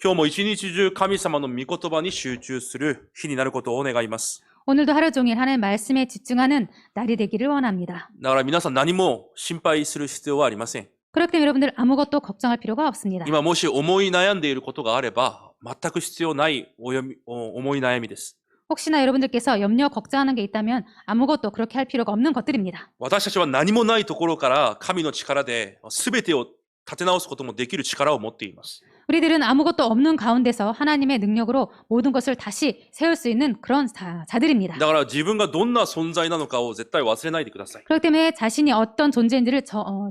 今日も一日中神様の御言葉に集中する日になることをお願いします。 오늘도 하루 종일 하나님 말씀에 집중하는 날이 되기를 원합니다. だから皆さん何も心配する必要はありません。 그렇기 때문에 여러분들 아무것도 걱정할 필요가 없습니다. 今もし思い悩んでいることがあれば、全く必要ない思い悩みです。 혹시나 여러분들께서 염려 걱정하는 게 있다면 아무것도 그렇게 할 필요가 없는 것들입니다. 私たちは何もないところから神の力で全てを立て直すこともできる力を持っています。 우리들은 아무것도 없는 가운데서 하나님의 능력으로 모든 것을 다시 세울 수 있는 그런 자들입니다. だから自分がどんな存在なのかを絶対忘れないでください。 그렇기 때문에 자신이 어떤 존재인지를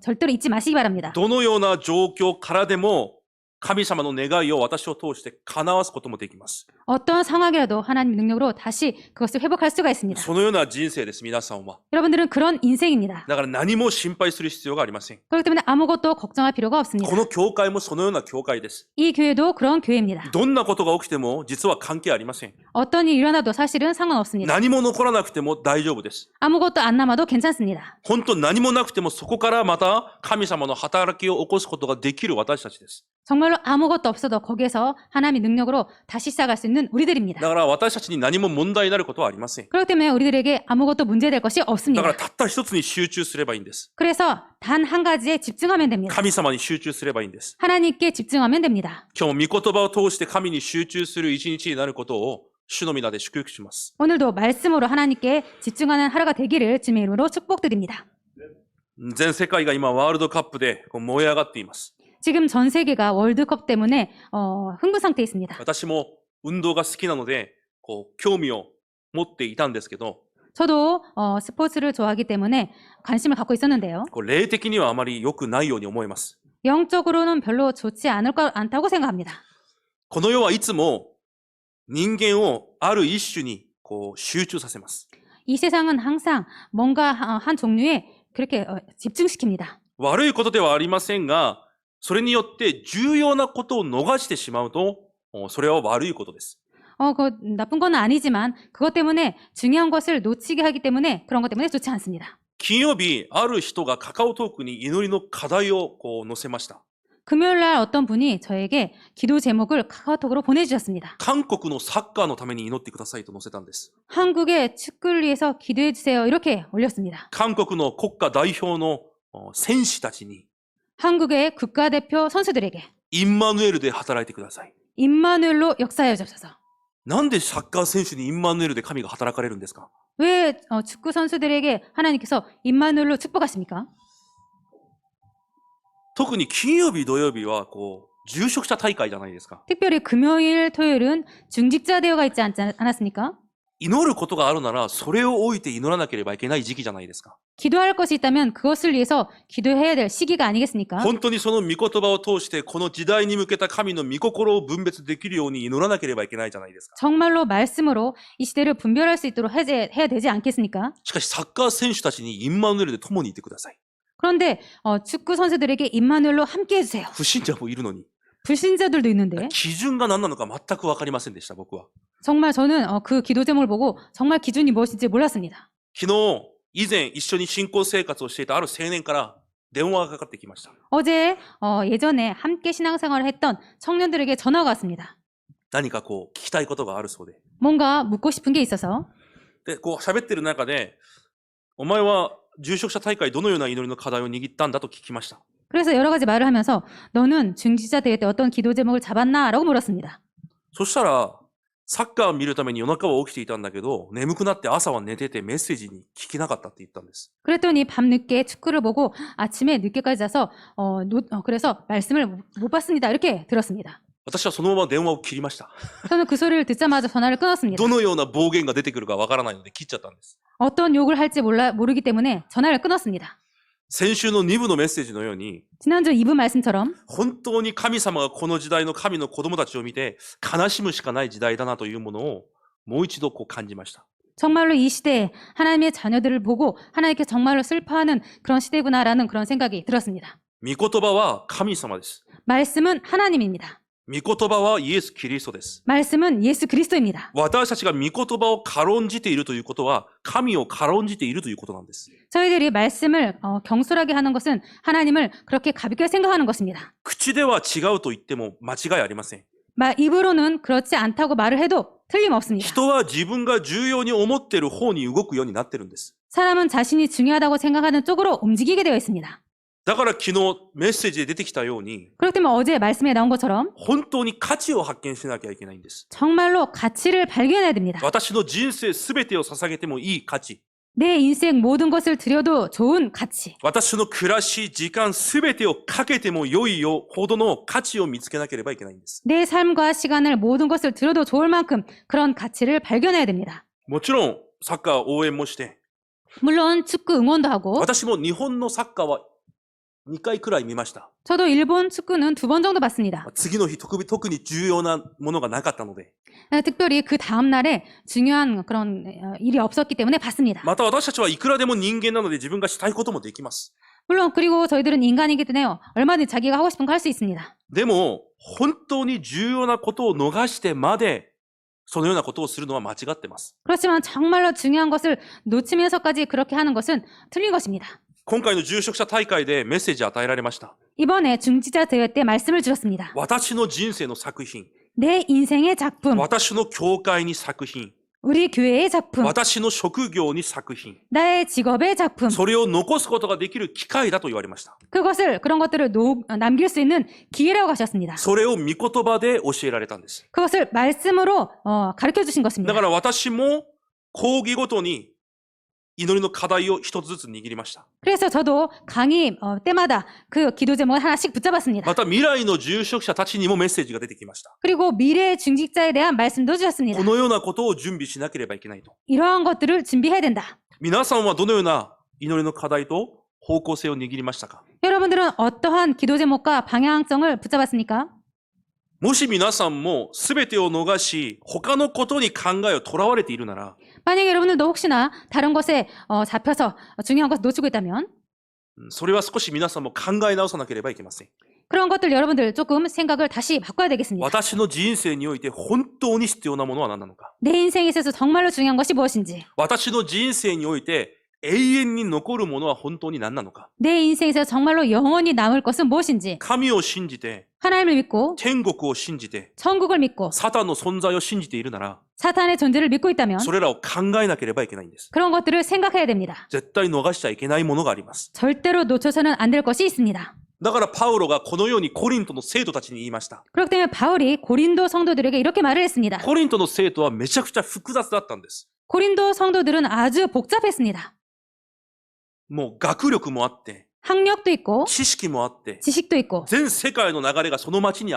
절대로 잊지 마시기 바랍니다. どのような状況からでも神様の願いを私を通して叶わすこともできます。 어떤 상황이라도 하나님의 능력으로 다시 그것을 회복할 수가 있습니다. そのような人生です、皆さんは。 여러분들은 그런 인생입니다. だから何も心配する必要がありません。 그렇기 때문에 아무것도 걱정할 필요가 없습니다. この教会もそのような教会です。 이 교회도 그런 교회입니다. どんなことが起きても実は関係ありません。 어떤 일이 일어나도 사실은 상관없습니다. 何も残らなくても大丈夫です。 아무것도 안 남아도 괜찮습니다. 本当何もなくてもそこからまた神様の働きを起こすことができる私たちです。 정말로 아무것도 없어도 거기에서 하나님의 능력으로 다시 시작할 수 있는 우리들입니다. だから私たちに何も問題になることはありません。 그렇기 때문에 우리들에게 아무것도 문제될 것이 だか 없습니다. らたった一つに集中すればいいんです。 그래서 단 한 가지에 집중하면 됩니다. 神様に集中すればいいんです。 하나님께 집중하면 됩니다. 今日も御言葉を通して神に集中する一日になることを主の皆で祝福します。 오늘도 말씀으로 하나님께 집중하는 하루가 되기를 주님의 이름으로 축복드립니다. 全世界が今ワールドカップで燃え上がっています。 지금 전 세계가 월드컵 때문에 흥분 상태에 있습니다. 私も運動が好きなので興味を持っていたんですけど、 저도 스포츠를 좋아하기 때문에 관심을 갖고 있었는데요. 霊的にはあまり良くないように思います。 영적으로는 별로 좋지 않다고 생각합니다. この世はいつも人間をある一種に集中させます。 이 세상은 항상 뭔가 한 종류에 그렇게 집중시킵니다. 悪いことではありませんが、それによって重要なことを逃してしまうと、それは悪いことです。 나쁜 건 아니지만 그것 때문에 중요한 것을 놓치게 하기 때문에 그런 것 때문에 좋지 않습니다. 金曜日、ある人がカカオトークに祈りの課題を載せました。 금요일 날 어떤 분이 저에게 기도 제목을 카카오톡으로 보내주셨습니다. 韓国のサッカーのために祈ってくださいと載せたんです。 한국의 축구를 위해서 기도해 주세요. 이렇게 올렸습니다. 韓国の国家代表の選手たちに 한국의 국가대표 선수들에게 インマヌエルで働いてください。 임마누엘로 역사해 주셔서 なんでサッカー選手にインマヌエルで神が働かれるんですか？ 왜 축구 선수들에게 하나님께서 임마누엘로 축복하십니까? 特に金曜日、土曜日は住職者大会じゃないですか。 특별히 금요일, 토요일은 중직자 대회가 있지 않았습니까? 祈ることがあるなら、それを置いて祈らなければいけない時期じゃないですか。 기도할 것이 있다면 그것을 위해서 기도해야 될 시기가 아니겠습니까? 本当にその御言葉を通して、この時代に向けた神の御心を分別できるように祈らなければいけないじゃないですか。 정말로 말씀으로 이 시대를 분별할 수 있도록 해야 되지 않겠습니까? しかしサッカー選手たちにインマヌエルで共にいてください。 그런데 축구 선수들에게 임마누엘로 함께 해주세요. 不信者もいるのに。 불신자들도 있는데 基準が何なのか全くわかりませんでした、僕は。 정말 저는 그 기도 제목을 보고 정말 기준이 무엇인지 몰랐습니다. 昨日、以前一緒に信仰生活をしていたある青年から電話がかかってきました。 어제 예전에 함께 신앙생활을 했던 청년들에게 전화가 왔습니다. 何か聞きたいことがあるそうで。 뭔가 묻고 싶은 게 있어서 で、喋ってる中で、お前は住職者大会どのような祈りの課題を握ったんだと聞きました。 그래서 여러 가지 말을 하면서 너는 중직자 대회 때 어떤 기도 제목을 잡았나? 라고 물었습니다. そしたら、サッカーを見るために夜中は起きていたんだけど、眠くなって朝は寝ててメッセージに聞けなかったって言ったんです。 그랬더니 밤늦게 축구를 보고 아침에 늦게까지 자서 그래서 말씀을 못 받습니다. 이렇게 들었습니다. 私はそのまま電話を切りました。 저는 그 소리를 듣자마자 전화를 끊었습니다. どのような暴言が出てくるかわからないので切っちゃったんです。 어떤 욕을 할지 모르기 때문에 전화를 끊었습니다. 先週の2部のメッセージのように、 지난주 2부 말씀처럼 本当に神様がこの時代の神の子供たちを見て悲しむしかない時代だなというものをもう一度感じました。 정말로 이 시대에 하나님의 자녀들을 보고 하나님께 정말로 슬퍼하는 그런 시대구나라는 그런 생각이 들었습니다. 御言葉は神様です。 말씀은 하나님입니다. 御言葉はイエス・キリストです。 말씀은 예수 그리스도입니다. 私たちが御言葉を軽んじているということは、神を軽んじているということなんです。 저희들이 말씀을 경솔하게 하는 것은 하나님을 그렇게 가볍게 생각하는 것입니다. 口では違うと言っても間違いありません。 입으로는 그렇지 않다고 말을 해도 틀림없습니다. 人は自分が重要に思っている方に動くようになってるんです。 사람은 자신이 중요하다고 생각하는 쪽으로 움직이게 되어 있습니다. だから昨日メッセージで出てきたように、 그렇기 때문에 어제 말씀에 나온 것처럼 本当に価値を発見しなきゃいけないんです。 정말로 가치를 발견해야 됩니다. 私の人生すべてを捧げてもいい価値。 내 인생 모든 것을 드려도 좋은 가치. 私の暮らし、時間すべてをかけても良いよほどの価値を見つけなければいけないんです。 내 삶과 시간을 모든 것을 들여도 좋을 만큼 그런 가치를 발견해야 됩니다. もちろんサッカー応援もして、 물론 축구 응원도 하고 私も日本のサッカーは2回くらい見ました。 저도 일본 축구는 2번 정도 봤습니다. 次の日特に重要なものがなかったので。 특별히 그 다음 날에 중요한 그런 일이 없었기 때문에 봤습니다. また私たちはいくらでも人間なので自分がしたいこともできます。 물론 그리고 저희들은 인간이기 때문에 얼마든지 자기가 하고 싶은 거 할 수 있습니다. でも本当に重要なことを逃してまでそのようなことをするのは間違ってます。 그렇지만 정말로 중요한 것을 놓치면서까지 그렇게 하는 것은 틀린 것입니다. 今回の住職者大会でメッセージ与えられました。 이번에 중지자 대회 때 말씀을 주셨습니다. 私の人生の作品、 내 인생의 작품, 私の教会に作品、 우리 교회의 작품, 私の職業に作品、 나의 직업의 작품, それを残すことができる機会だと言われました。 그런 것들을 남길 수 있는 기회라고 하셨습니다. それを御言葉で教えられたんです。 그것을 말씀으로 가르쳐 주신 だ 것입니다. から私も講義ごとに祈りの課題を一つずつ握りました。 그래서 저도 강의 때마다 그 기도 제목을 하나씩 붙잡았습니다. また未来の住職者たちにもメッセージが出てきました。 그리고 미래의 중직자에 대한 말씀도 주셨습니다. このようなことを準備しなければいけないと。 이러한 것들을 준비해야 된다. 皆さんはどのような祈りの課題と方向性を握りましたか？ 여러분들은 어떠한 기도 제목과 방향성을 붙잡았습니까? もし皆さんも全てを逃し、他のことに考えをとらわれているなら、 만약에 여러분들도 혹시나 다른 것에 잡혀서 중요한 것을 놓치고 있다면 それは少し皆さんも考え直さなければいけません。 그런 것들 여러분들 조금 생각을 다시 바꿔야 되겠습니다. 私の人生において本当に必要なものは何なのか。 내 인생에 있어서 정말로 중요한 것이 무엇인지, 私の人生において永遠に残るものは本当に何なのか。 내 인생에서 정말로 영원히 남을 것은 무엇인지, 神を信じて、 하나님을 믿고 天国を信じて、 천국을 믿고 サタンの存在を信じているなら、 사탄의 존재를 믿고 있다면 それらを考えなければいけないんです。 그런 것들을 생각해야 됩니다. 絶対逃しちゃいけないものがあります。 절대로 놓쳐서는 안 될 것이 있습니다. だからパウロがこのようにコリントの生徒たちに言いました。 그렇기 때문에 바울이 고린도 성도들에게 이렇게 말을 했습니다. コリントの生徒はめちゃくちゃ複雑だったんです。 고린도 성도들은 아주 복잡했습니다. もう学力もあって、 학력도 있고 知識もあって、 지식도 있고 全世界の流れがその町に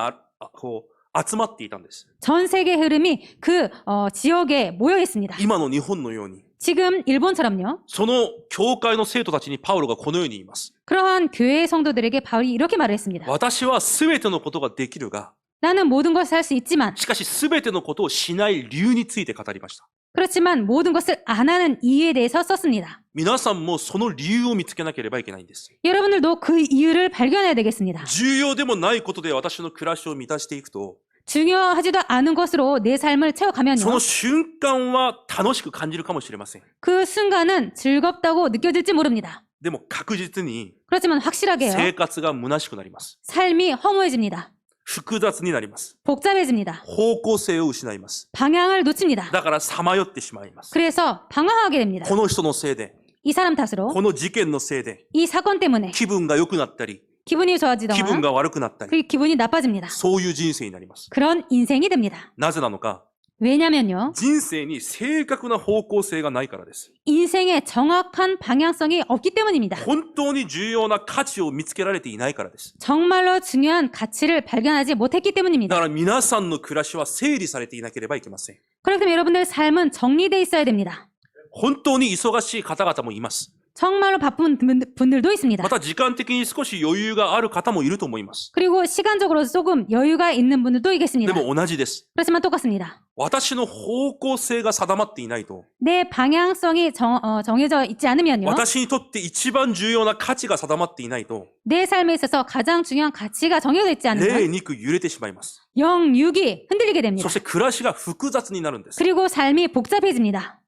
こう集まっていたんです。 전 세계 흐름이 그 지역에 모여 있습니다. 今の日本のように。 지금 일본처럼요. その教会の生徒たちにパウロがこのように言います。 그러한 교회의 성도들에게 바울이 이렇게 말을 했습니다. 私は全てのことができるが、 나는 모든 것을 할 수 있지만, しかし全てのことをしない理由について語りました。 그렇지만 모든 것을 안 하는 이유에 대해서 썼습니다. 皆さんもその理由を見つけなければいけないんです。 여러분들도 그 이유를 발견해야 되겠습니다. 重要でもないことで私の暮らしを満たしていくと、 중요하지도 않은 것으로 내 삶을 そ 채워가면요. の瞬間は楽しく感じるかもしれません。 그 순간은 즐겁다고 느껴질지 모릅니다. でも確実に 그렇지만 확실하게요. 生活が虚しくなります。 삶이 허무해집니다. 複雑になります。 복잡해집니다. 方向性を失います。 방향을 놓칩니다. だからさまよってしまいます。 그래서 방황하게 됩니다. この人のせいで、 이 사람 탓으로, この事件のせいで、 이 사건 때문에 気分が良くなったり、 기분이 気分 좋아지거나 が悪くなったり、 그 기분이 나빠집니다. そういう人生になります。 그런 인생이 됩니다. なぜなのか、 왜냐면요. 人生に正確な方向性がないからです。 인생에 정확한 방향성이 없기 때문입니다. 本当に重要な価値を見つけられていないからです。 정말로 중요한 가치를 발견하지 못했기 だ 때문입니다. から皆さんの暮らしは整理されていなければいけません。 그렇기 때문에 여러분들의 삶은 정리되어 있어야 됩니다. 本当に忙しい方々もいます。 정말로 바쁜 분들도 있습니다. また時間的に少し余裕がある方もいると思います。 그리고 시간적으로 조금 여유가 있는 분들도 で 있겠습니다. も同じです。 그렇지만 똑같습니다. 私の方向性が定まっていないと、 내 방향성이 정해져 있지 않으면요. 私にとって一番重要な価値が定まっていないと、 내 삶에 있어서 가장 중요한 가치가 정해져 있지 霊 않으면 肉揺れてしまいます。 영육이 흔들리게 됩니다. そして暮らしが複雑になるんです。 그리고 삶이 복잡해집니다.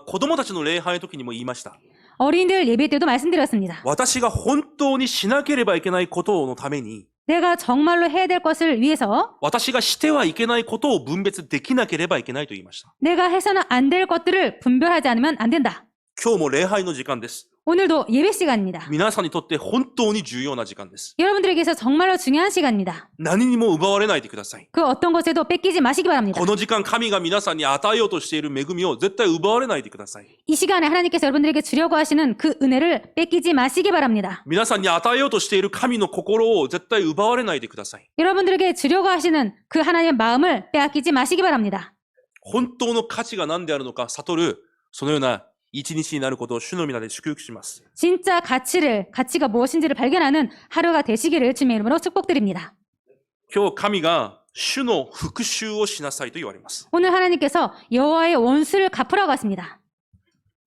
子供たちの礼拝の時にも言いました。 어린이들 예배 때도 말씀드렸습니다. 私が本当にしなければいけないことのために、 내가 정말로 해야 될 것을 위해서 私がしてはいけないことを分別できなければいけないと言いました。 내가 해서는 안 될 것들을 분별하지 않으면 안 된다. 今日も礼拝の時間です。 오늘도 예배 시간입니다. 皆さんにとって本当に重要な時間です。 여러분들에게서 정말로 중요한 시간입니다. 何にも奪われないでください。 그 어떤 것에도 뺏기지 마시기 바랍니다. この時間、神が皆さんに与えようとしている恵みを絶対奪われないでください。 이 시간에 하나님께서 여러분들에게 주려고 하시는 그 은혜를 뺏기지 마시기 바랍니다. 皆さんに与えようとしている神の心を絶対奪われないでください。 여러분들에게 주려고 하시는 그 하나님의 마음을 빼앗기지 마시기 바랍니다. 本当の価値が何であるのか悟る、そのような一日になることを主の皆で祝福します。 진짜 가치가 무엇인지를 발견하는 하루가 되시기를 주님의 이름으로 축복드립니다. 今日神が主の復讐をしなさいと言われます。 오늘 하나님께서 여호와의 원수를 갚으라고 하십니다.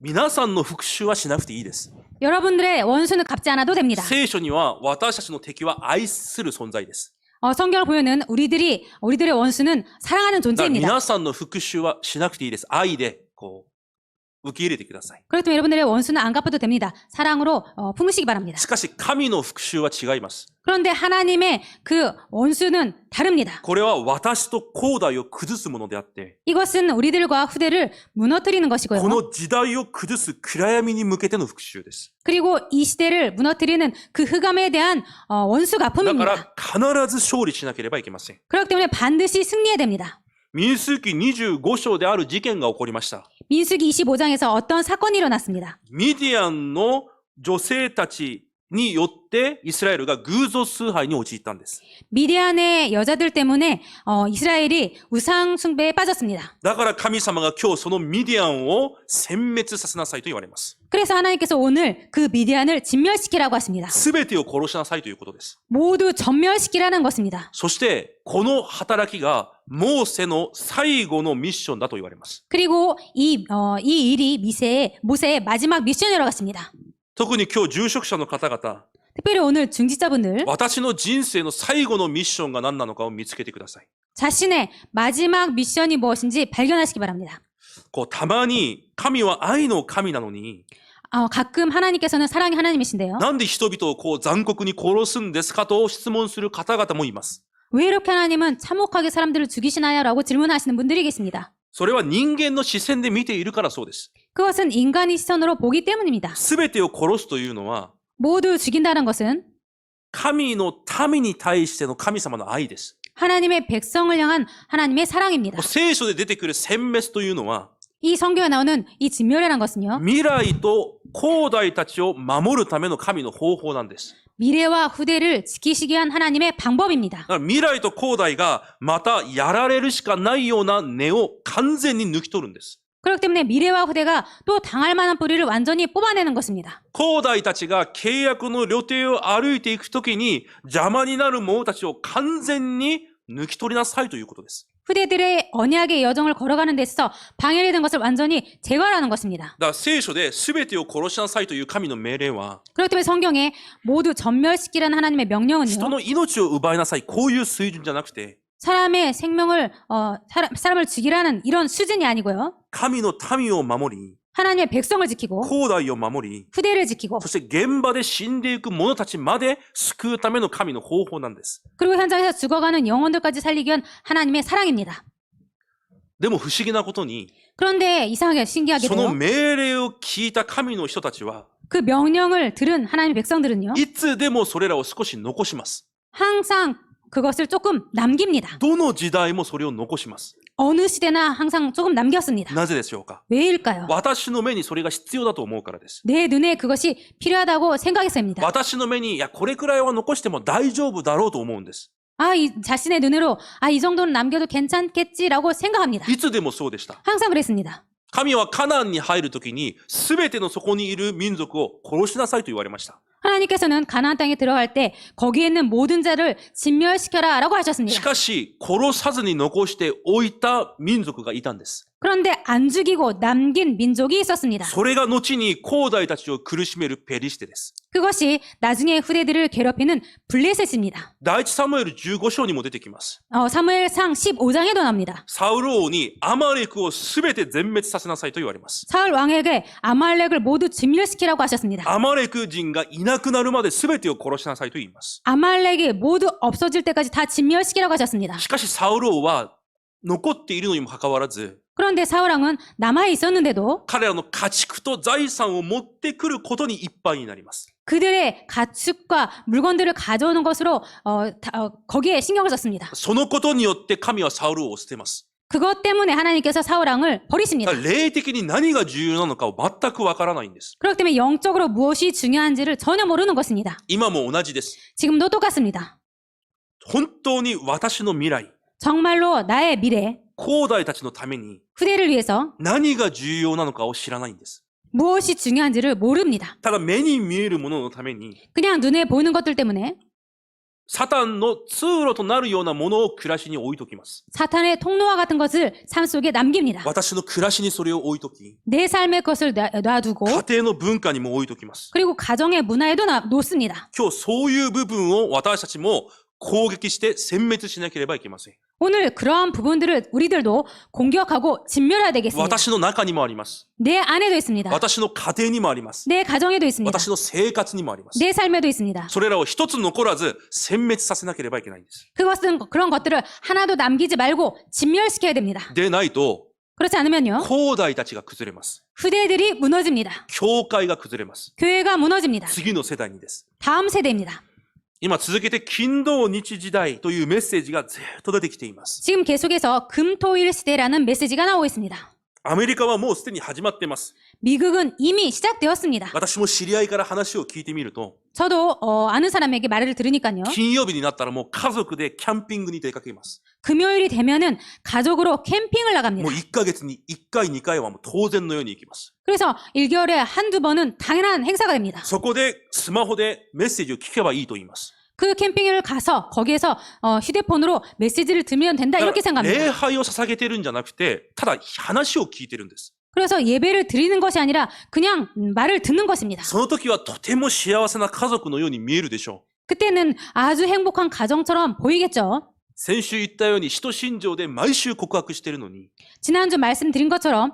皆さんの復讐はしなくていいです。 여러분들의 원수는 갚지 않아도 됩니다. 聖書には私たちの敵は愛する存在です。 성경을 보면은 우리들의 원수는 사랑하는 だから 존재입니다. 皆さんの復讐はしなくていいです。愛で受け入れてください。 그렇다면 여러분들의 원수는 안 갚아도 됩니다. 사랑으로 품으시기 바랍니다. しかし神の復讐は違います。 그런데 하나님의 그 원수는 다릅니다. これは私と後代を崩すものであって、 이것은 우리들과 후대를 무너뜨리는 こ 것이고요. の時代を崩す暗闇に向けての復讐です。 그리고 이 시대를 무너뜨리는 그 흑암에 대한 원수 だか 갚음입니다. ら必ず勝利しなければいけません。 그렇기 때문에 반드시 승리해야 됩니다. 民数記25章である事件が起こりました。 민수기 25장에서 어떤 사건이 일어났습니다. ミディアンの女性たちによってイスラエルが偶像崇拝に陥ったんです。 미디안의 여자들 때문에 이스라엘이 우상 숭배에 빠졌습니다. だから神様が今日そのミディアンを殲滅させなさいと言われます。 그래서 하나님께서 오늘 그 미디안을 진멸시키라고 하십니다. すべてを殺しなさいということです。 모두 전멸시키라는 것입니다. そしてこの働きがモーセの最後のミッションだと言われます。 그리고 이 일이 모세의 마지막 미션이라고 하십니다. 特に今日住職者の方々、 특별히 오늘 중직자분들 私の人生の最後のミッションが何なのかを見つけてください。 자신의 마지막 미션이 무엇인지 발견하시기 바랍니다. たまに神は愛の神なのに、 가끔 하나님께서는 사랑의 하나님이신데요. なんで人々を残酷に殺すんですかと質問する方々もいます。 왜 이렇게 하나님은 참혹하게 사람들을 죽이시나요? 라고 질문하시는 분들이 계십니다. それは人間の視線で見ているからそうです。 그것은 인간의 시선으로 보기 때문입니다. すべてを殺すというのは、 모두 죽인다는 것은 神の民に対しての神様の愛です。 하나님의 백성을 향한 하나님의 사랑입니다. 聖書で出てくる殲滅というのは、 이 성경에 나오는 이 진멸이라는 것은요. 未来と後代たちを守るための神の方法なんです。 미래와 후대를 지키시기 위한 하나님의 방법입니다. だから未来と後代がまたやられるしかないような根を完全に抜き取るんです。 그렇기 때문에 미래와 후대가 또 당할 만한 뿌리를 완전히 뽑아내는 것입니다. 後代たちが契約の旅程を歩いていくときに邪魔になる者たちを完全に抜き取りなさいということです。 후대들의 언약의 여정을 걸어가는 데 있어서 방해를 된 것을 완전히 제거하라는 것입니다. だから聖書で全てを殺しなさいという神の命令は、 그렇기 때문에 성경에 모두 전멸시키라는 하나님의 人 명령은요. の命を奪いなさい、こういう水準じゃなくて、 사람의 생명을 사람을 죽이라는 이런 수준이 아니고요. 神の民を守り、 하나님의 백성을 지키고 後代を守り、 후대를 지키고 そして現場で死んでいく者たちまで救うための神の方法なんです。 그리고 현장에서 죽어가는 영혼들까지 살리기 위한 하나님의 사랑입니다. でも不思議なことに、 그런데 이상하게 その 신기하게도 命令を聞いた神の人たちは、 그 명령을 들은 하나님의 백성들은요. いつでもそれらを少し残します。 항상 그것을 조금 남깁니다. どの時代もそれを残します。 어느 시대나 항상 조금 남겼습니다. なぜでしょうか？ 왜일까요? 私の目にそれが必要だと思うからです。 내 눈에 그것이 필요하다고 생각했습니다. 私の目に、いや、これくらいは残しても大丈夫だろうと思うんです。 이 자신의 눈으로 이 정도는 남겨도 괜찮겠지라고 생각합니다. いつでもそうでした。 항상 그랬습니다. 神はカナンに入るときに、すべてのそこにいる民族を殺しなさいと言われました。 하나님께서는 가나안 땅에 들어갈 때 거기에 있는 모든 자를 진멸시켜라라고 し 하셨습니다. かし、殺さずに残しておいた民族がいたんです。 그런데 안 죽이고 남긴 민족이 있었습니다. それが後に兄弟たちを苦しめるペリシテです。 그것이 나중에 후대들을 괴롭히는 블레셋입니다. 第一サムエル15章にも出てきます。 사무엘상 15장에도 나옵니다. サウル王にアマレクをすべて全滅させなさいと言われます。 사울 왕에게 아말렉을 모두 진멸시키라고 하셨습니다. アマレク人がいなくなるまで全てを殺しなさいと言います。 아말렉이 모두 없어질 때까지 다 진멸시키라고 하셨습니다. しかしサウル王は残っているのにもかかわらず、 그런데 사울 왕은 남아 있었는데도 彼らの家畜と財産を持ってくることにいっぱいになります。 그들의 가축과 물건들을 가져오는 것으로 거기에 신경을 썼습니다. そのことによって神はサウル王を捨てます。 그것 때문에 하나님께서 사울 왕을 だ 버리십니다. から霊的に何が重要なのかを全くわからないんです。 그렇기 때문에 영적으로 무엇이 중요한지를 전혀 모르는 것입니다. 今も同じです。 지금도 똑같습니다. 本当に私の未来、 정말로 나의 미래, 後代たちのために 후대를 위해서 何が重要なのかを知らないんです。 무엇이 중요한지를 모릅니다. ただ目に見えるもののために 그냥 눈에 보이는 것들 때문에 サタンの通路となるようなものを暮らしに置いときます。 사탄의 통로와 같은 것을 삶 속에 남깁니다. 私の暮らしにそれを置いとき、 내 삶의 것을 놔두고 家庭の文化にも置いときます。 그리고 가정의 문화에도 놓습니다. 今日そういう部分を私たちも攻撃して殲滅しなければいけません。 오늘 그러한 부분들을 우리들도 공격하고 진멸해야 되겠습니다. 私の中にもあります。 내 안에도 있습니다. 私の家庭にもあります。 내 가정에도 있습니다. 私の生活にもあります。 내 삶에도 있습니다. それらを一つ残らず殲滅させなければいけないんです。 그런 것들을 하나도 남기지 말고 진멸시켜야 됩니다. でないと、 그렇지 않으면요, 後代たちが崩れます。 후대들이 무너집니다. 教会が崩れます。 교회가 무너집니다. 次の世代にです。 다음 세대입니다. 今続けて金土日時代というメッセージがずっと出てきています。 지금 계속해서 금토일 시대라는 메시지가 나오고 있습니다. アメリカはもうすでに始まっています。 미국은 이미 시작되었습니다. 私も知り合いから話を聞いてみると、 저도 아는 사람에게 말을 들으니까요. 金曜日になったらもう家族でキャンピングに出かけます。 금요일이 되면은 가족으로 캠핑을 나갑니다. もう1ヶ月に1回2回はもう当然のように行きます。 그래서 1개월에 한두 번은 당연한 행사가 됩니다. そこでスマホでメッセージを聞けばいいと言います。 그 캠핑을 가서 거기에서 휴대폰으로 메시지를 들으면 된다 이렇게 礼 생각합니다. 拝を捧げてるんじゃなくて、ただ話を聞いてるんです。 그래서 예배를 드리는 것이 아니라 그냥 말을 듣는 것입니다. その時はとても幸せな家族のように見えるでしょう。 그때는 아주 행복한 가정처럼 보이겠죠. 先週言ったように使徒信条で毎週告白してるのに、 지난주 말씀드린 것처럼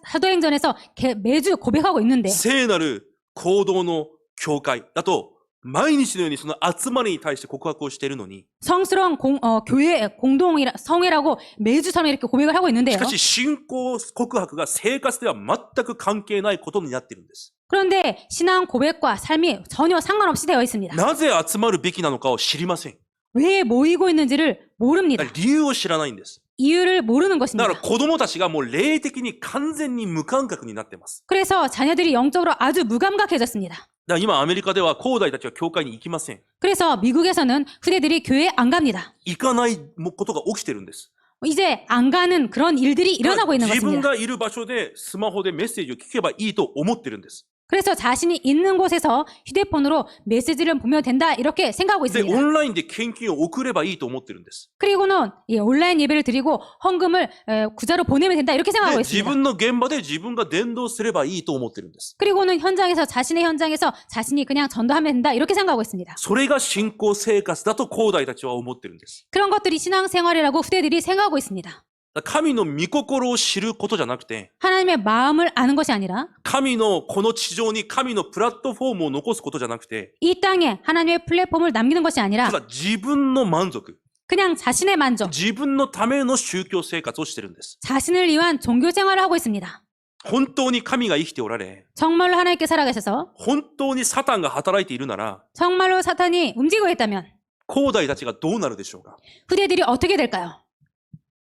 사도행전에서 매주 고백하고 있는데 聖なる行動の教会だと、毎日のようにその集まりに対して告白をしているのに、 성스러운 교회 성회라고 매주처럼 이렇게 고백을 하고 し 있는데요. かし信仰告白が生活では全く関係ないことになっているんです。 그런데 신앙 고백과 삶이 전혀 상관없이 되어 있습니다. なぜ集まるべきなのかを知りません。 왜 모이고 있는지를 모릅니다. だから理由を知らないんです。 이유를 모르는 だから 것입니다. 子供たちがもう霊的に完全に無感覚になっています。 그래서 자녀들이 영적으로 아주 무감각해졌습니다. だから今アメリカでは後代たちは教会に行きません。 그래서 미국에서는 후대들이 교회에 안 갑니다. 行かないことが起きてるんです。 이제 안 가는 그런 일들이 일어나고 있는 自分 것입니다. がいる場所でスマホでメッセージを聞けばいいと思ってるんです。 그래서 자신이 있는 곳에서 휴대폰으로 메시지를 보면 된다 이렇게 생각하고 で、 있습니다. オンラインで献金を送ればいいと思ってるんです。 그리고는 온라인 예배를 드리고 헌금을 구자로 보내면 된다 이렇게 で、 생각하고 自 있습니다. 分の現場で自分が伝道すればいいと思ってるんです。 그리고는 현장에서 자신의 현장에서 자신이 그냥 전도하면 된다 이렇게 생각하고 있습니다. それが信仰生活だと後代たちは思ってるんです。 그런 것들이 신앙생활이라고 후대들이 생각하고 있습니다. 神の御心を知ることじゃなくて、 하나님의 마음을 아는 것이 아니라 神のこの地上に神のプラットフォームを残すことじゃなくて、 이 땅에 하나님의 플랫폼을 남기는 것이 아니라 ただ自分の満足、 그냥 자신의 만족, 自分のための宗教生活をしてるんです。 자신을 위한 종교 생활을 하고 있습니다. 本当に神が生きておられ、 정말로 하나님께 살아계셔서 本当にサタンが働いているなら、 정말로 사탄이 움직이고 있다면 後代たちがどうなるでしょうか。 후대들이 어떻게 될까요?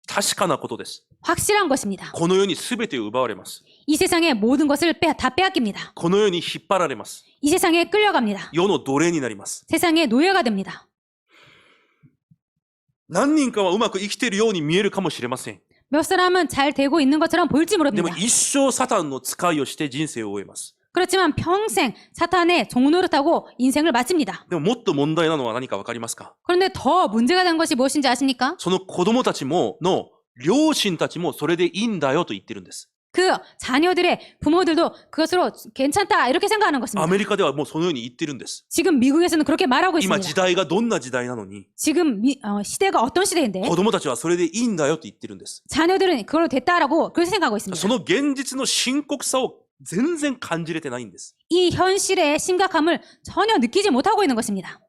確かなことです。 확실한 것입니다. この世に全てを奪われます。 이 세상의 모든 것을 다 빼앗깁니다. この世に引っ張られます。 이 세상에 끌려갑니다. 世の奴隷になります。 세상의 노예가 됩니다. 何人かはうまく生きているように見えるかもしれません。 몇 사람은 잘 되고 있는 것처럼 보일지 でも 모릅니다. 一生サタンの使いをして人生を終えます。 그렇지만 평생 사탄의 종노릇하고 인생을 마칩니다. でももっと問題なのは何かわかりますか？ 그런데 더 문제가 된 것이 무엇인지 아십니까? その子供たちの両親たちもそれでいいんだよと言ってるんです。 그 자녀들의 부모들도 그것으로 괜찮다 이렇게 생각하는 ア 것입니다. メリカではもうそのように言ってるんです。 지금 미국에서는 그렇게 말하고 今 있습니다. 時代がどんな時代なのに 지금 시대가 어떤 시대인데 子供たちはそれでいいんだよと言ってるんです。 자녀들은 그걸로 됐다라고 그렇게 생각하고 そ 있습니다. の現実の深刻さを全然感じれてないんです。 이 현실의 심각함을 전혀 느끼지 못하고 있는 것입니다.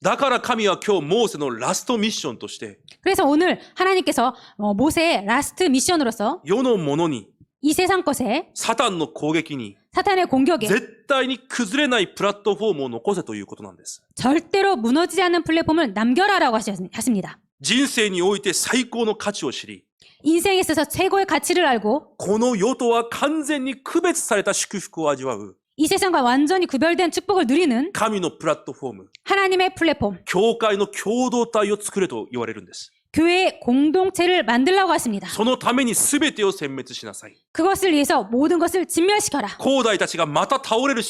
だから神は今日モーセのラストミッションとして 그래서 오늘 하나님께서 모세의 라스트 미션으로서 世のものに 이 세상 것에 サタンの攻撃に 사탄의 공격에 絶対に崩れないプラットフォームを残せということなんです。 절대로 무너지지 않는 플랫폼을 남겨라라고 하십니다. 人生において最高の価値を知り 인생에 있어서 최고의 가치를 알고 この世とは完全に区別された祝福を味わう 이 세상과 완전히 구별된 축복을 누리는 神のプラットフォーム 하나님의 플랫폼, 教会の共同体を作れと言われるんです。 교회의 공동체를 만들라고 하십니다. そのために全てを殲滅しなさい。 그것을 위해서 모든 것을 진멸시켜라. 後代たちがまた倒れる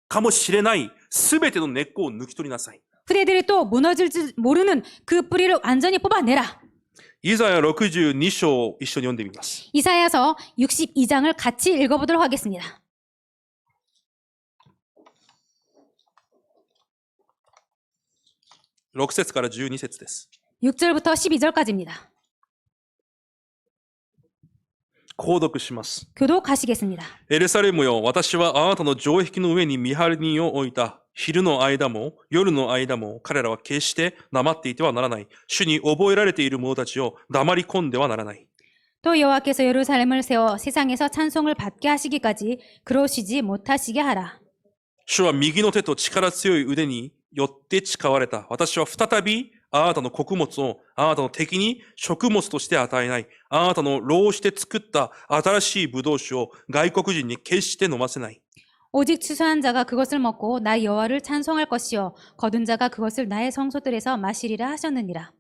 かもしれない全ての根っこを抜き取りなさい。 후대들이 또 무너질 줄 모르는 그 뿌리를 완전히 뽑아내라. イザヤ62章を一緒に読んでみます。 이사야서 62장을 같이 읽어보도록 하겠습니다. 6節から12節です。 6절부터 12절까지입니다. 購読します。 교독하시겠습니다. エルサレムよ、私はあなたの城壁の上に見張り人を置いた。昼の間も夜の間も彼らは決して黙っていてはならない。主に覚えられている者たちを黙り込んではならない。 또 여호와께서 예루살렘을 세워 세상에서 찬송을 받게 하시기까지 그러시지 못하시게 하라. 主は右の手と力強い腕によって誓われた。私は再びあなたの穀物をあなたの敵に食物として与えない。あなたの労して作った新しい葡萄酒を外国人に決して飲ませない。 오직 추수한 자가 그것을 먹고 나 여호와를 찬송할 것이요 거둔 자가 그것을 나의 성소들에서 마시리라 하셨느니라.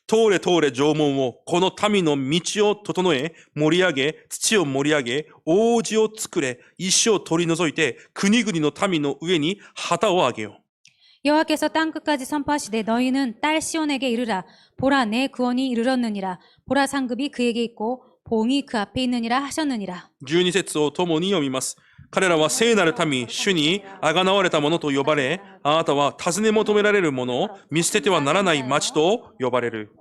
通れ通れ城門をこの民の道を整え盛り上げ土を盛り上げ王子を作れ石を取り除いて国々の民の上に旗を上げよう。 여호와께서 땅 끝까지 선포하시되 너희는 딸 시온에게 이르라. 보라 내 구원이 이르렀느니라. 보라 상급이 그에게 있고 봉이 그 앞에 있느니라 하셨느니라. 12節を共に読みます。彼らは聖なる民、主にあがなわれた者と呼ばれ、あなたは尋ね求められる者、見捨ててはならない町と呼ばれる。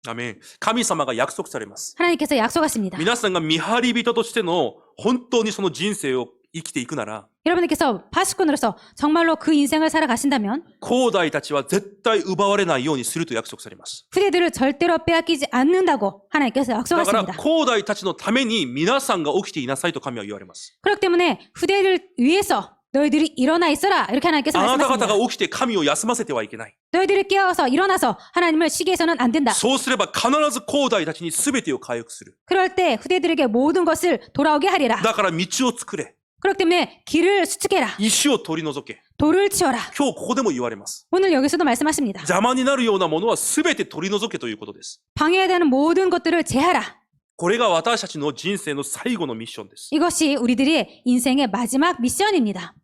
アメン。神様が約束されます。 하나님께서 약속하십니다. 皆さんが見張り人としての本当にその人生を生きていくなら、 여러분들께서 파수꾼으로서 정말로 그 인생을 살아가신다면 後代たちは絶対奪われないようにすると約束されます。 후대들을 절대로 빼앗기지 않는다고 하나님께서 だから 약속하십니다. 後代たちのために皆さんが起きていなさいと神は言われます。 그렇기 때문에 후대를 위해서 너희들이 일어나 있어라 이렇게 하나님께서 あなた方 말씀하십니다. が起きて神を休ませてはいけない。 너희들이 깨어서 일어나서 하나님을 쉬게 해서는 안 된다. そうすれば必ず後代たちに全てを回復する。 그럴 때 후대들에게 모든 것을 돌아오게 하리라. だから道を作れ。 그렇기 때문에 길을 수축해라. 石を取り除け。 돌을 치워라. 今日ここでも言われます。 오늘 여기서도 말씀하십니다. 邪魔になるようなものは全て取り除けということです。 방해되는 모든 것들을 제하라. これが私たちの人生の最後のミッションです。 이것이 우리들의 인생의 마지막 미션입니다.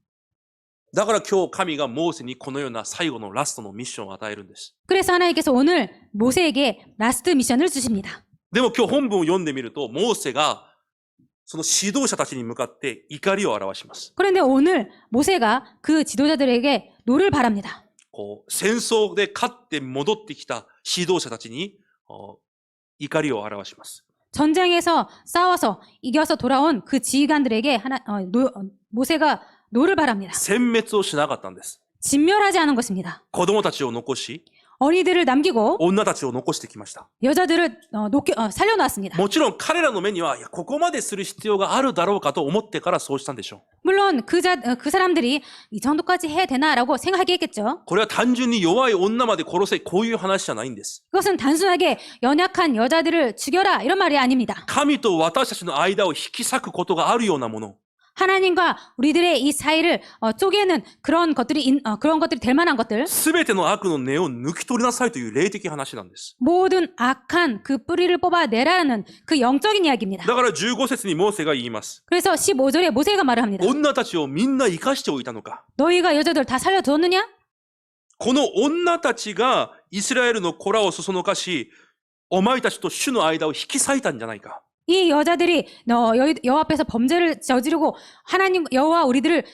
だから今日神がモーセにこのような最後のラストのミッションを与えるんです。 그래서 하나님께서 오늘 모세에게 라스트 미션을 주십니다. でも今日本文を読んでみると、モーセがその指導者たちに向かって怒りを表します。 그런데 오늘 모세가 그 지도자들에게 노를 바랍니다. こう戦争で勝って戻ってきた指導者たちに怒りを表します。 전쟁에서 싸워서 이겨서 돌아온 그 지휘관들에게 모세가 노를 바랍니다. 殲滅をしなかったんです。 진멸하지 않은 것입니다. 子供たちを残し、 어린이들을 남기고 女たちを残してきました。 여자들을 살려놓았습니다. もちろん彼らの目には、いや、ここまでする必要があるだろうかと思ってからそうしたんでしょう。 물론 그 사람들이 이 정도까지 해야 되나라고 생각하겠죠. これは単純に弱い女まで殺せ、こういう話じゃないんです。 그것은 단순하게 연약한 여자들을 죽여라 이런 말이 아닙니다. 神と私たちの間を引き裂くことがあるようなもの。 하나님과 우리들의 이 사이를 쪼개는 그런 것들이 될 만한 것들, すべての悪の根を抜き取りなさいという霊的話なんです。 모든 악한 그 뿌리를 뽑아내라는 그 영적인 이야기입니다. だから15節にモーセが言います。 그래서 15절에 모세가 말을 합니다. 女たちをみんな生かしておいたのか。 너희가 여자들 다 살려두었느냐? この女たちがイスラエルの子らをそそのかし、お前たちと主の間を引き裂いたんじゃないか。 이 여자들이 여호와 앞에서 범죄를 저지르고 하나님 여호와 우리들을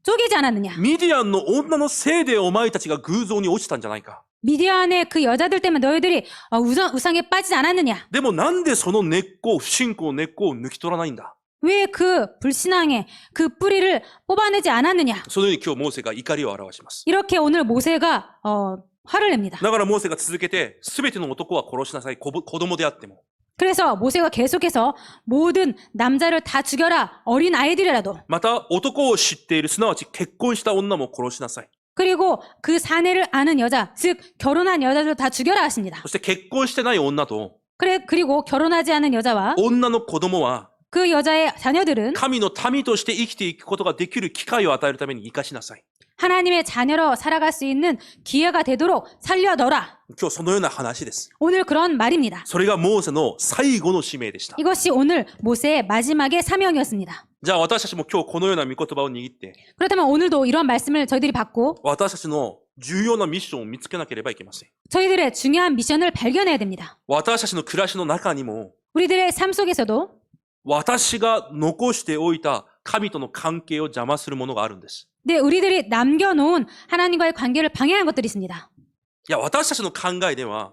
쪼개지 않았느냐. ミディアンの女のせいでお前たちが偶像に落ちたんじゃないか。 미디안의 그 여자들 때문에 너희들이 우상에 빠지지 않았느냐. でもなんでその根っこ、不信仰の根っこを抜き取らないんだ。 왜 그 불신앙의 그 뿌리를 뽑아내지 않았느냐. そのように今日モーセが怒りを表します。 이렇게 오늘 모세가 화를 냅니다. だからモーセが続けて、すべての男は殺しなさい。子供であっても。 그래서 모세가 계속해서 모든 남자를 다 죽여라. 어린 아이들이라도. また男を知っている、すなわち結婚した女も殺しなさい。 그리고 그 사내를 아는 여자, 즉 결혼한 여자들 다 죽여라 하십니다. そして結婚してない女と、 그리고 결혼하지 않은 여자와 女の子供は、 그 여자의 자녀들은 神の民として生きていくことができる機会を与えるために生かしなさい。 하나님의 자녀로 살아갈 수 있는 기회가 되도록 살려둬라. 今日そのような話です。 오늘 그런 말입니다. それがモーセの最後の使命でした。 이것이 오늘 모세의 마지막의 사명이었습니다. じゃあ私たちも今日このような御言葉を握って、 그렇다면 오늘도 이런 말씀을 저희들이 받고 私たちの重要なミッションを見つけなければいけません。 저희들의 중요한 미션을 발견해야 됩니다. 私たちの暮らしの中にも、 우리들의 삶 속에서도 私が残しておいた神との関係を邪魔するものがあるんです。 네, 우리들이 남겨놓은 하나님과의 관계를 방해하는 것들이 있습니다. いや、私たちの考えでは、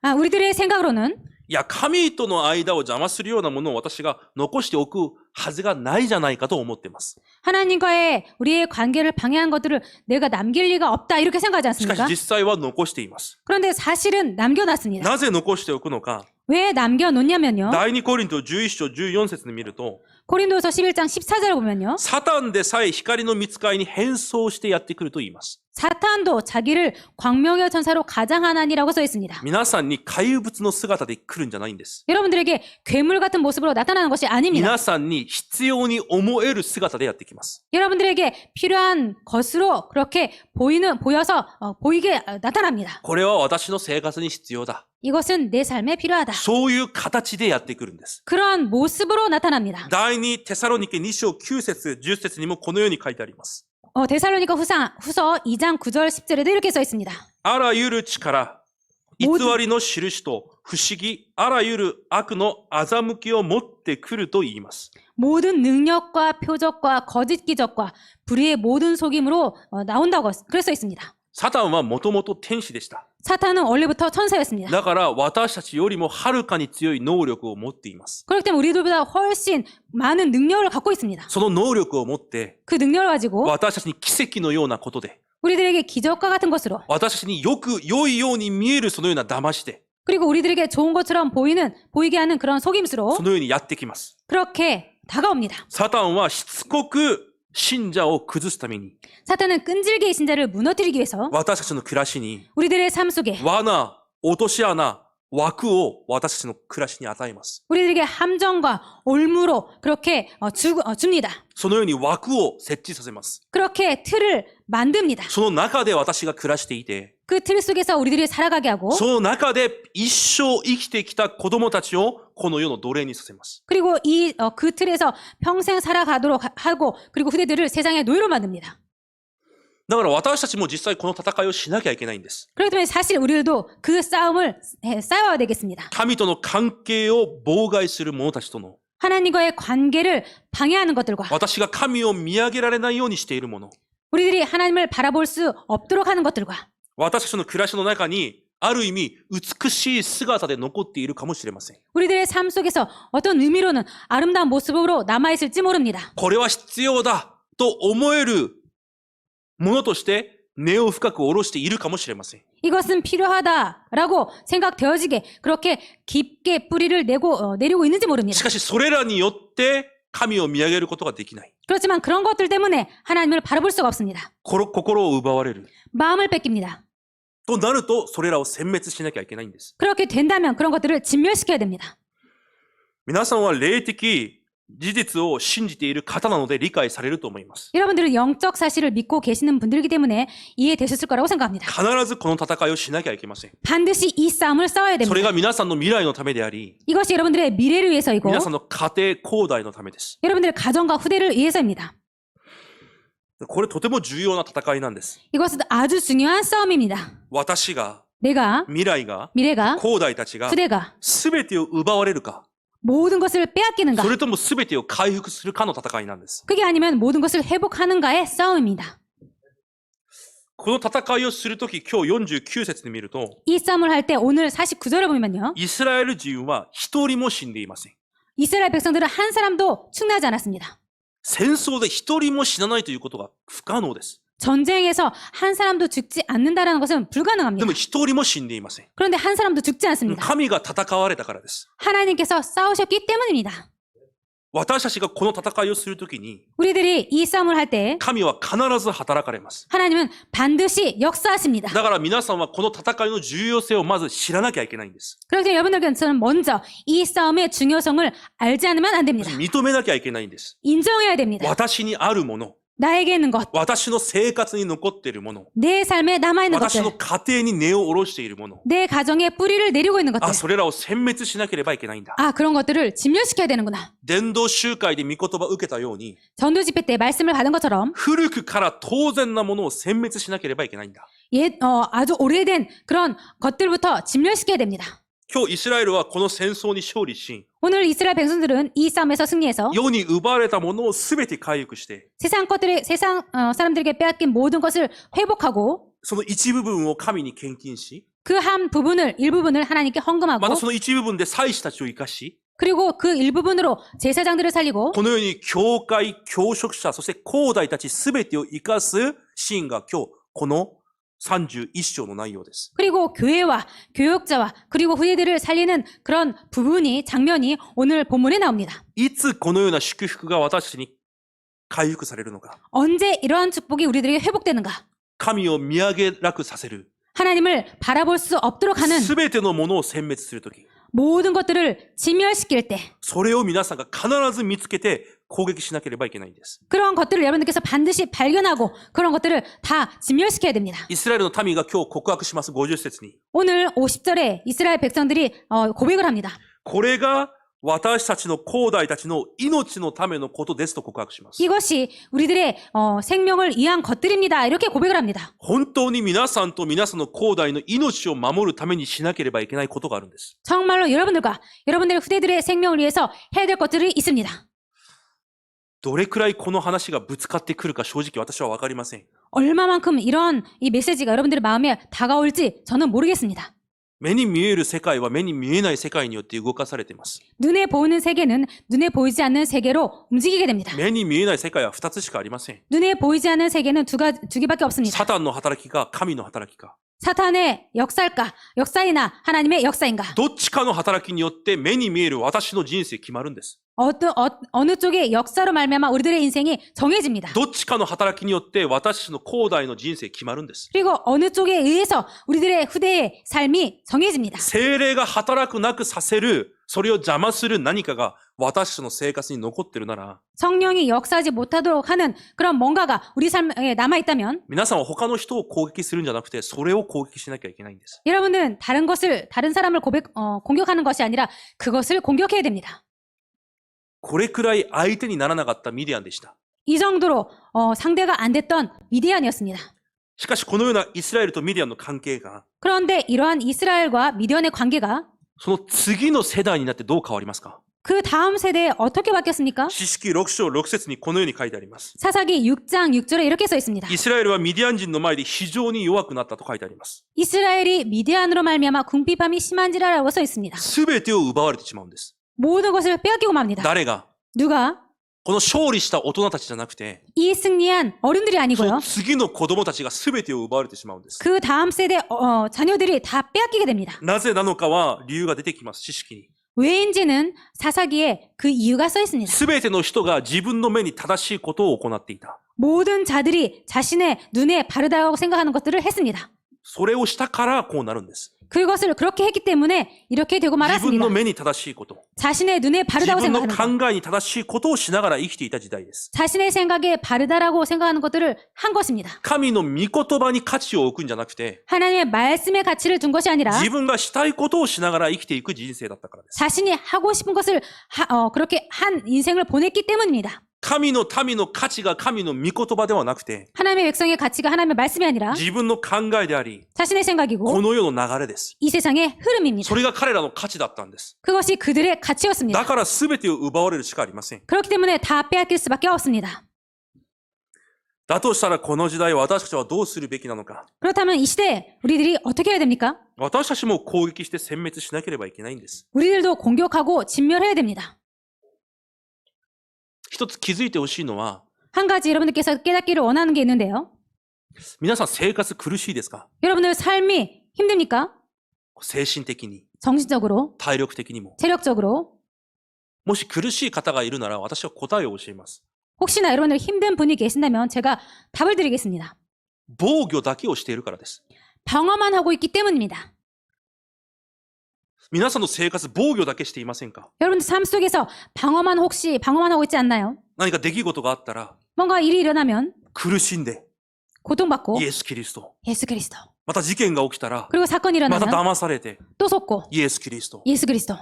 우리들의 생각으로는 いや、神との間を邪魔するようなものを私が残しておくはずがないじゃないかと思っています。 하나님과의 우리의 관계를 방해한 것들을 내가 남길 리가 없다 이렇게 생각하지 しかし 않습니까? 実際は残しています。 그런데 사실은 남겨놨습니다. なぜ残しておくのか、 왜 남겨놓냐면요. 第2コリント11章14節で見ると、 고린도서 11장 14절을 보면요. サタンでさえ光の御使いに変装してやってくると言います。 사탄도 자기를 광명의 천사로 가장하나니라고 써 있습니다. 皆さんに怪物の姿で来るんじゃないんです。 여러분들에게 괴물 같은 모습으로 나타나는 것이 아닙니다. 皆さんに必要に思える姿でやってきます。 여러분들에게 필요한 것으로 그렇게 보여서 보이게 나타납니다. これは私の生活に必要だ。 이것은 내 삶에 필요하다. そういう形でやってくるんです。 그런 모습으로 나타납니다. 第2テサロニケ2章9節10節にもこのように書いてあります。 데살로니가 후서 2장 9절 10절에도 이렇게 써 있습니다. あらゆる力、偽りの印と不思議、あらゆる悪の欺きを持ってくると言います。 모든 능력과 표적과 거짓 기적과 불의의 모든 속임으로 나온다고 그래서 있습니다. サタンはもともと天使でした。 사탄은 원래부터 천사였습니다. だから私たちよりもはるかに強い能力を持っています。 그렇기 때문에 우리들보다 훨씬 많은 능력을 갖고 있습니다. その能力を持って、 그 능력을 가지고 私たちに奇跡のようなことで、 우리들에게 기적과 같은 것으로 私たちに良いように見えるそのような騙しで、 그리고 우리들에게 좋은 것처럼 보이게 하는 그런 속임수로 そのようにやってきます。 그렇게 다가옵니다. サタンはしつこく信者を崩すために、 사탄은 끈질기게 신자를 무너뜨리기 위해서 私たちの暮らしに 우리들의 삶 속에 罠、落とし穴、枠を私たちの暮らしに与えます。 우리들에게 함정과 올무로 그렇게 줍니다. そのように枠を設置させます。 그렇게 틀을 만듭니다. その中で私が暮らしていて、 그 틀 속에서 우리들이 살아가게 하고 その中で一生生きてきた子供たちをこの世の奴隷にさせます。 그리고 그 틀에서 평생 살아가도록 하고 그리고 후대들을 세상의 노예로 만듭니다. だから私たちも実際この戦いをしなきゃいけないんです。 그렇기 때문에 사실 우리들도 그 싸움을 싸워야 되겠습니다. 神との関係を妨害する者たちとの、 하나님과의 관계를 방해하는 것들과 私が神を見上げられないようにしているもの、 우리들이 하나님을 바라볼 수 없도록 하는 것들과 私たちの暮らしの中にある意味美しい姿で残っているかもしれません。 우리들의 삶 속에서 어떤 의미로는 아름다운 모습으로 남아있을지 모릅니다. これは必要だと思えるものとして根を深く下ろしているかもしれません。 이것은 필요하다라고 생각되어지게 그렇게 깊게 뿌리를 내리고 있는지 し 모릅니다. かしそれらによって神を見上げることができない。 그렇지만 그런 것들 때문에 하나님을 바라볼 수가 없습니다. 心を奪われる。 마음을 뺏깁니다. となるとそれらを殲滅しなきゃいけないんです。 그렇게 된다면 그런 것들을 진멸시켜야 됩니다. 皆さんは霊的事実を信じている方なので理解されると思います。 여러분들은 영적 사실을 믿고 계시는 분들이기 때문에 이해되셨을 거라고 생각합니다. 必ずこの戦いをしなきゃいけません。 반드시 이 싸움을 싸워야 それ 됩니다. が皆さんの未来のためであり、 이것이 여러분들의 미래를 위해서이고 皆さんの家庭後代のためです。 여러분들의 가정과 후대를 위해서입니다. これとても重要な戦いなんです。 이것은 아주 중요한 싸움입니다. 私が 내가 未来が、 미래가 後代たちが、 후대가 すべてを奪われるか、 모든 것을 빼앗기는가? それともすべてを回復するかの戦いなんです。 그게 아니면 모든 것을 회복하는가의 싸움입니다. この戦いをするとき、今日49節で見ると、 이 싸움을 할 때 오늘 49절을 보면요. イスラエル人は一人も死んでいません。 이스라엘 백성들은 한 사람도 죽나지 않았습니다. 戦争で一人も死なないということが不可能です。 전쟁에서 한 사람도 죽지 않는다라는 것은 で 불가능합니다. も一人も死んでいません。 그런데 한 사람도 죽지 않습니다. 神が戦われたからです。 하나님께서 싸우셨기 때문입니다. 私たちがこの戦いをするときに、 우리들이 이 싸움을 할 때 神は必ず働かれます。 하나님은 반드시 역사하십니다. だから皆さんはこの戦いの重要性をまず知らなきゃいけないんです。 그렇기 때문에 여러분들께서는 먼저 이 싸움의 중요성을 알지 않으면 안 됩니다. 認めなきゃいけないんです。 인정해야 됩니다. 私にあるもの、 나에게 있는 것, 私の生活に残っているもの、 내 삶에 남아있는 私 것들, の家庭に根を下ろしているもの、 내 가정에 뿌리를 내리고 있는 あ、 것들. それらを殲滅しなければいけないんだ。 아, 그런 것들을 진멸시켜야 되는구나. 伝道集会で御言葉を受けたように、 전도 집회 때 말씀을 받은 것처럼 古くから当然なものを殲滅しなければいけないんだ。 아주 오래된 그런 것들부터 진멸시켜야 됩니다. 今日イスラエルはこの戦争に勝利し、 오늘 이스라엘 백성들은 이 싸움에서 승리해서 世に奪われたものを全て回復して、 세상 사람들에게 빼앗긴 모든 것을 회복하고 その一部分を神に献金し、 그 일부분을 하나님께 また 헌금하고 その一部分で祭司たちを生かし、 그리고 그 일부분으로 제사장들을 살리고 このように教会、教職者、そして後代たち全てを生かすシーンが今日この31章の内容です。 그리고 교회와 교역자와 그리고 후대들을 살리는 그런 장면이 오늘 본문에 나옵니다. いつこのような祝福が私たちに回復されるのか。 언제 이러한 축복이 우리들에게 회복되는가? 神を見上げ楽させる。 하나님을 바라볼 수 없도록 하는 全てのものを殲滅するとき。 모든 것들을 진멸시킬 때 それを皆さんが必ず見つけて攻撃しなければいけないんです。 그런 것들을 여러분들께서 반드시 발견하고 그런 것들을 다 진멸시켜야 됩니다. イスラエルの民が今日告白します50節に。 오늘 50절에 이스라엘 백성들이 고백을 합니다. これが私たちの後代たちの命のためのことですと告白します。 이것이 우리들의 생명을 위한 것들입니다. 이렇게 고백을 합니다. 本当に皆さんと皆さんの後代の命を守るためにしなければいけないことがあるんです。 정말로 여러분들과 여러분들의 후대들의 생명을 위해서 해야 될 것들이 있습니다. どれくらいこの話がぶつかってくるか正直私はわかりません。 얼마만큼 이런 이 메시지가 여러분들의 마음에 다가올지 저는 모르겠습니다. 目に見える世界は目に見えない世界によって動かされています。 눈에 보이는 세계는 눈에 보이지 않는 세계로 움직이게 됩니다. 目に見えない世界は2つしかありません。 눈에 보이지 않는 세계는 두 개밖에 없습니다. サタンの働きか神の働きか。 사탄의 역사이나 하나님의 역사인가? どっちかの働きによって目に見える私の人生決まるんです。 어느 쪽의 역사로 말미암아 우리들의 인생이 정해집니다. どっちかの働きによって私たちの後代の人生決まるんです。 그리고 어느 쪽에 의해서 우리들의 후대의 삶이 정해집니다. 精霊が働くなくさせる、それを邪魔する何かが私たちの生活に残ってるなら、 성령이 역사하지 못하도록 하는 그런 뭔가가 우리 삶에 남아있다면 皆さんは他の人を攻撃するんじゃなくて、それを攻撃しなきゃいけないんです。 여러분은 다른 사람을 공격하는 것이 아니라 그것을 공격해야 됩니다. これくらい相手にならなかったミディアンでした。 이 정도로 상대가 안 됐던 미디안이었습니다. しかしこのようなイスラエルとミディアンの関係が、 그런데 이러한 이스라엘과 미디안의 관계가 その次の世代になってどう変わりますか？ 그 다음 세대에 어떻게 바뀌었습니까? 詩式6章6節にこのように書いてあります。 사사기 6장 6절에 이렇게 써 있습니다. イスラエルはミディアン人の前で非常に弱くなったと書いてあります。 이스라엘이 미디안으로 말미암아 궁핍함이 심한지라라고 써 있습니다. すべてを奪われてしまうんです。 모든 것을 빼앗기고 맙니다. 誰が？ 누가? この勝利した大人たちじゃなくて、 이 승리한 어른들이 そ 아니고요. の次の子供たちがすべてを奪われてしまうんです。 그 다음 세대 자녀들이 다 빼앗기게 됩니다. なぜなのかは理由が出てきます、知識に。 왜인지는 사사기에 그 이유가 써 있습니다. すべての人が自分の目に正しいことを行っていた。 모든 자들이 자신의 눈에 바르다고 생각하는 것들을 했습니다. それをしたからこうなるんです。 그것을 그렇게 했기 때문에 이렇게 되고 自分 말았습니다. の目に正しいこと。 자신의 눈에 自 바르다고 分の 생각하는 것. 考えに正しいことをしながら生きていた時代です。 자신의 생각에 바르다라고 생각하는 것들을 한 것입니다. 神の御言葉に価値を置くんじゃなくて、 하나님의 말씀에 가치를 둔 것이 아니라 自分がしたいことをしながら生きていく人生だったからです。 자신이 하고 싶은 것을 그렇게 한 인생을 보냈기 때문입니다. 神の民の価値が神の御言葉ではなくて、 하나님의 백성의 가치가 하나님의 말씀이 아니라 自分の考えであり、 자신의 こ 생각이고 の世の流れです。 이 세상의 흐름입니다. それが彼らの価値だったんです。 그것이 그들의 가치였습니다. だから全てを奪われるしかありません。 그렇기 때문에 다 빼앗길 수밖에 없습니다. だとしたらこの時代私たちはどうするべきなのか。 그렇다면 이 시대에 우리들이 어떻게 해야 됩니까? 私たちも攻撃して殲滅しなければいけないんです。 우리들도 공격하고 진멸해야 됩니다. 一つ気づいてほしいのは、 한 가지 여러분들께서 깨닫기를 원하는 게 있는데요. 皆さん生活苦しいですか？ 여러분들 삶이 힘듭니까? 精神的に、 정신적으로, 体力的にも。 체력적으로. もし苦しい方がいるなら私は答えを教えます。 혹시나 여러분들 힘든 분이 계신다면 제가 답을 드리겠습니다. 防御だけをしているからです。 방어만 하고 있기 때문입니다. 皆さんの生活防御だけしていませんか？ 여러분들 삶 속에서 방어만 하고 있지 않나요? 何か出来事があったら 뭔가 일이 일어나면 苦しんで 고통받고 イエス・キリスト。 예수 그리스도. また事件が起きたら 그리고 사건이 また 일어나면 騙されて 또 속고 イエス・キリスト。 예수 그리스도.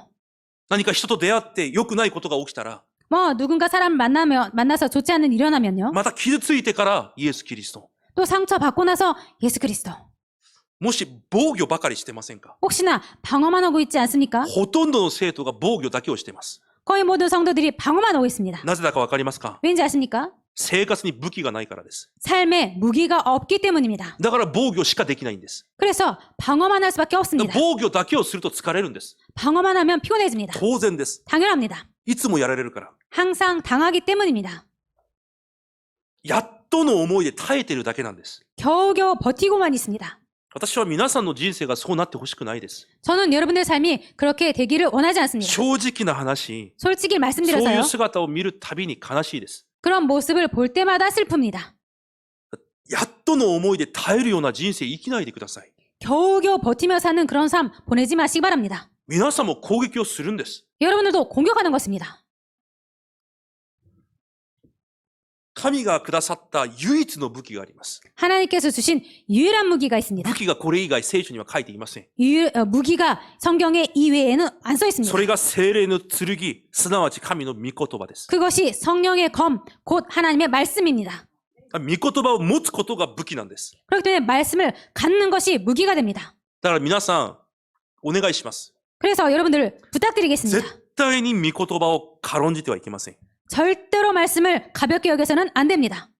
何か人と出会って良くないことが起きたら 뭐 누군가 사람 만나서 좋지 않은 일이 일어나면요. また傷ついてからイエス・キリスト。 또 상처 받고 나서 예수 그리스도. もし防御ばかりしてませんか？ 혹시나 방어만 하고 있지 않습니까? ほとんどの生徒が防御だけをしています。 거의 모든 성도들이 방어만 하고 있습니다. なぜだかわかりますか？ 왠지 아십니까? 生活に武器がないからです。 삶에 무기가 없기 때문입니다. だから防御しかできないんです。 그래서 방어만 할 수밖에 없습니다. 防御だけをすると疲れるんです。 방어만 하면 피곤해집니다. 当然です。 당연합니다. いつもやられるから。 항상 당하기 때문입니다. やっとの思いで耐えてるだけなんです。 겨우겨우 버티고만 있습니다. 私は皆さんの人生がそうなってほしくないです。 저는 여러분의 삶이 그렇게 되기를 원하지 않습니다. 正直な話、 솔직히 そうい 말씀드려서요. う姿を見るたびに悲しいです。 그런 모습을 볼 때마다 슬픕니다. やっとの思いで耐えるような人生生きないでください。 겨우겨우 버티며 사는 그런 삶 보내지 마시기 바랍니다. 皆さんも攻撃をするんです。 여러분들도 공격하는 것입니다. 神がくださった唯一の武器があります。 하나님께서 주신 유일한 무기가 있습니다. 武器がこれ以外聖書には書いていません。 무기가 성경에 이외에는 안 써 そ 있습니다. れが聖霊の剣、すなわち神の御言葉です。 그것이 성령의 검, 곧 하나님의 말씀입니다. 御言葉を持つことが武器なんです。 그렇기 때문에 말씀을 갖는 것이 무기가 됩니다. だから皆さん、お願いします。 그래서 여러분들 부탁드리겠습니다. 絶対に御言葉を軽んじてはいけません。 절대로 말씀을 가볍게 여겨서는 안 됩니다.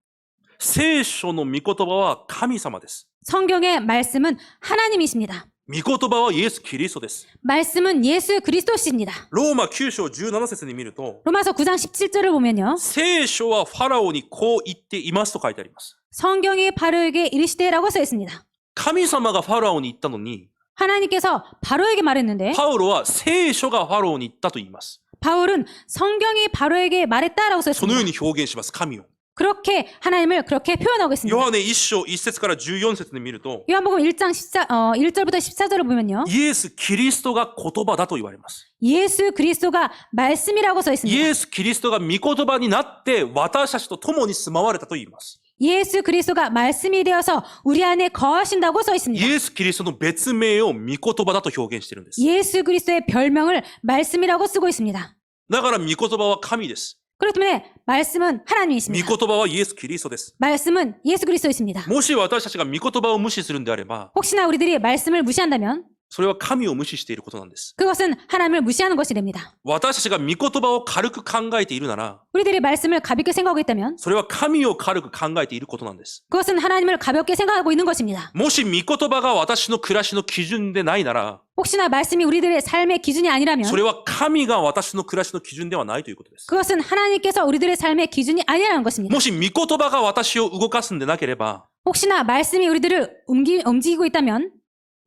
聖書の御言葉は神様です。 성경의 말씀은 하나님이십니다. 御言葉はイエス・キリストです。 말씀은 예수 그리스도십니다. ローマ9章17節に見ると、 로마서 9장 17절을 보면요. 聖書はファラオにこう言っていますと書いてあります。 성경이 바로에게 이르시되라고 써 있습니다. 神様がファラオに言ったのに、 하나님께서 바로에게 말했는데 パウロは聖書がファラオに言ったと言います。 바울은 성경이 바로에게 말했다라고 써 そのよう 있습니다. に表現します、神を。 그렇게 하나님을 그렇게 표현하고 ヨ 있습니다. ハネ1章1節から14節で見ると、 요한복음 1장 1절부터 14절을 보면요. イエス・キリストが言葉だと言われます。 예수 그리스도가 말씀이라고 써 イ 있습니다. エス・キリストが御言葉になって私たちと共に住まわれたと言います。 예수 그리스도가 말씀이 되어서 우리 안에 거하신다고 써 イ 있습니다. エス・キリストの別名を御言葉だと表現しているんです。 예수 그리스도의 별명을 말씀이라고 쓰고 있습니다. だから御言葉は神です。 그렇기 때문에 말씀은 御 하나님이십니다. 言葉はイエス・キリストです。 말씀은 예수 그리스도이십니다. もし私たちが御言葉を無視するんであれば、 혹시나 우리들이 말씀을 무시한다면 それは神を無視していることなんです。 그것은 하나님을 무시하는 것이 됩니다. 私たちが御言葉を軽く考えているなら、 우리들이 말씀을 가볍게 생각하고 있다면 それは神を軽く考えていることなんです。 그것은 하나님을 가볍게 생각하고 있는 것입니다. もし御言葉が私の暮らしの基準でないなら、 혹시나 말씀이 우리들의 삶의 기준이 아니라면 それは神が私の暮らしの基準ではないということです。 그것은 하나님께서 우리들의 삶의 기준이 아니라는 것입니다. もし御言葉が私を動かすんでなければ、 혹시나 말씀이 우리들을 움직이고 있다면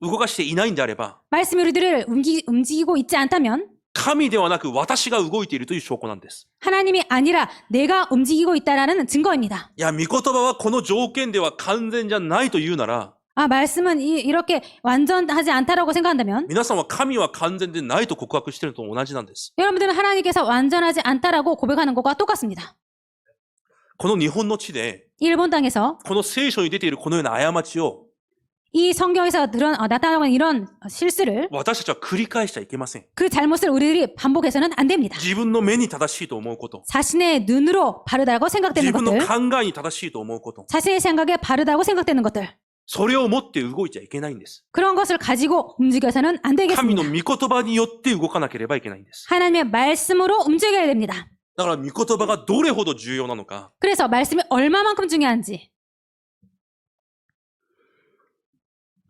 動かしていないんであれば、 말씀이 우리들을 움직이고 있지 않다면 神ではなく私が動いているという証拠なんです。 하나님이 아니라 내가 움직이고 있다라는 증거입니다. いや、御言葉はこの条件では完全じゃないというなら、 말씀은 이렇게 완전하지 않다라고 생각한다면 皆さんは神は完全でないと告白しているのと同じなんです。 여러분들은 하나님께서 완전하지 않다라고 고백하는 것과 똑같습니다. この日本の地で、 일본 땅에서 この聖書に出ているこのような過ちを이 성경에서 나타나고 있는 이런 실수를 私たちは繰り返しちゃいけません。 그 잘못을 우리들이 반복해서는 안 됩니다. 自分の目に正しいと思うこと。 자신의 눈으로 바르다고 自 생각되는 分の 것들, 考えに正しいと思うこと。 자신의 생각에 바르다고 생각되는 것들, それを持って動いちゃいけないんです。 그런 것을 가지고 움직여서는 안 神の 되겠습니다. 御言葉によって動かなければいけないんです。 하나님의 말씀으로 움직여야 됩니다. だから御言葉がどれほど重要なのか。 그래서 말씀이 얼마만큼 중요한지,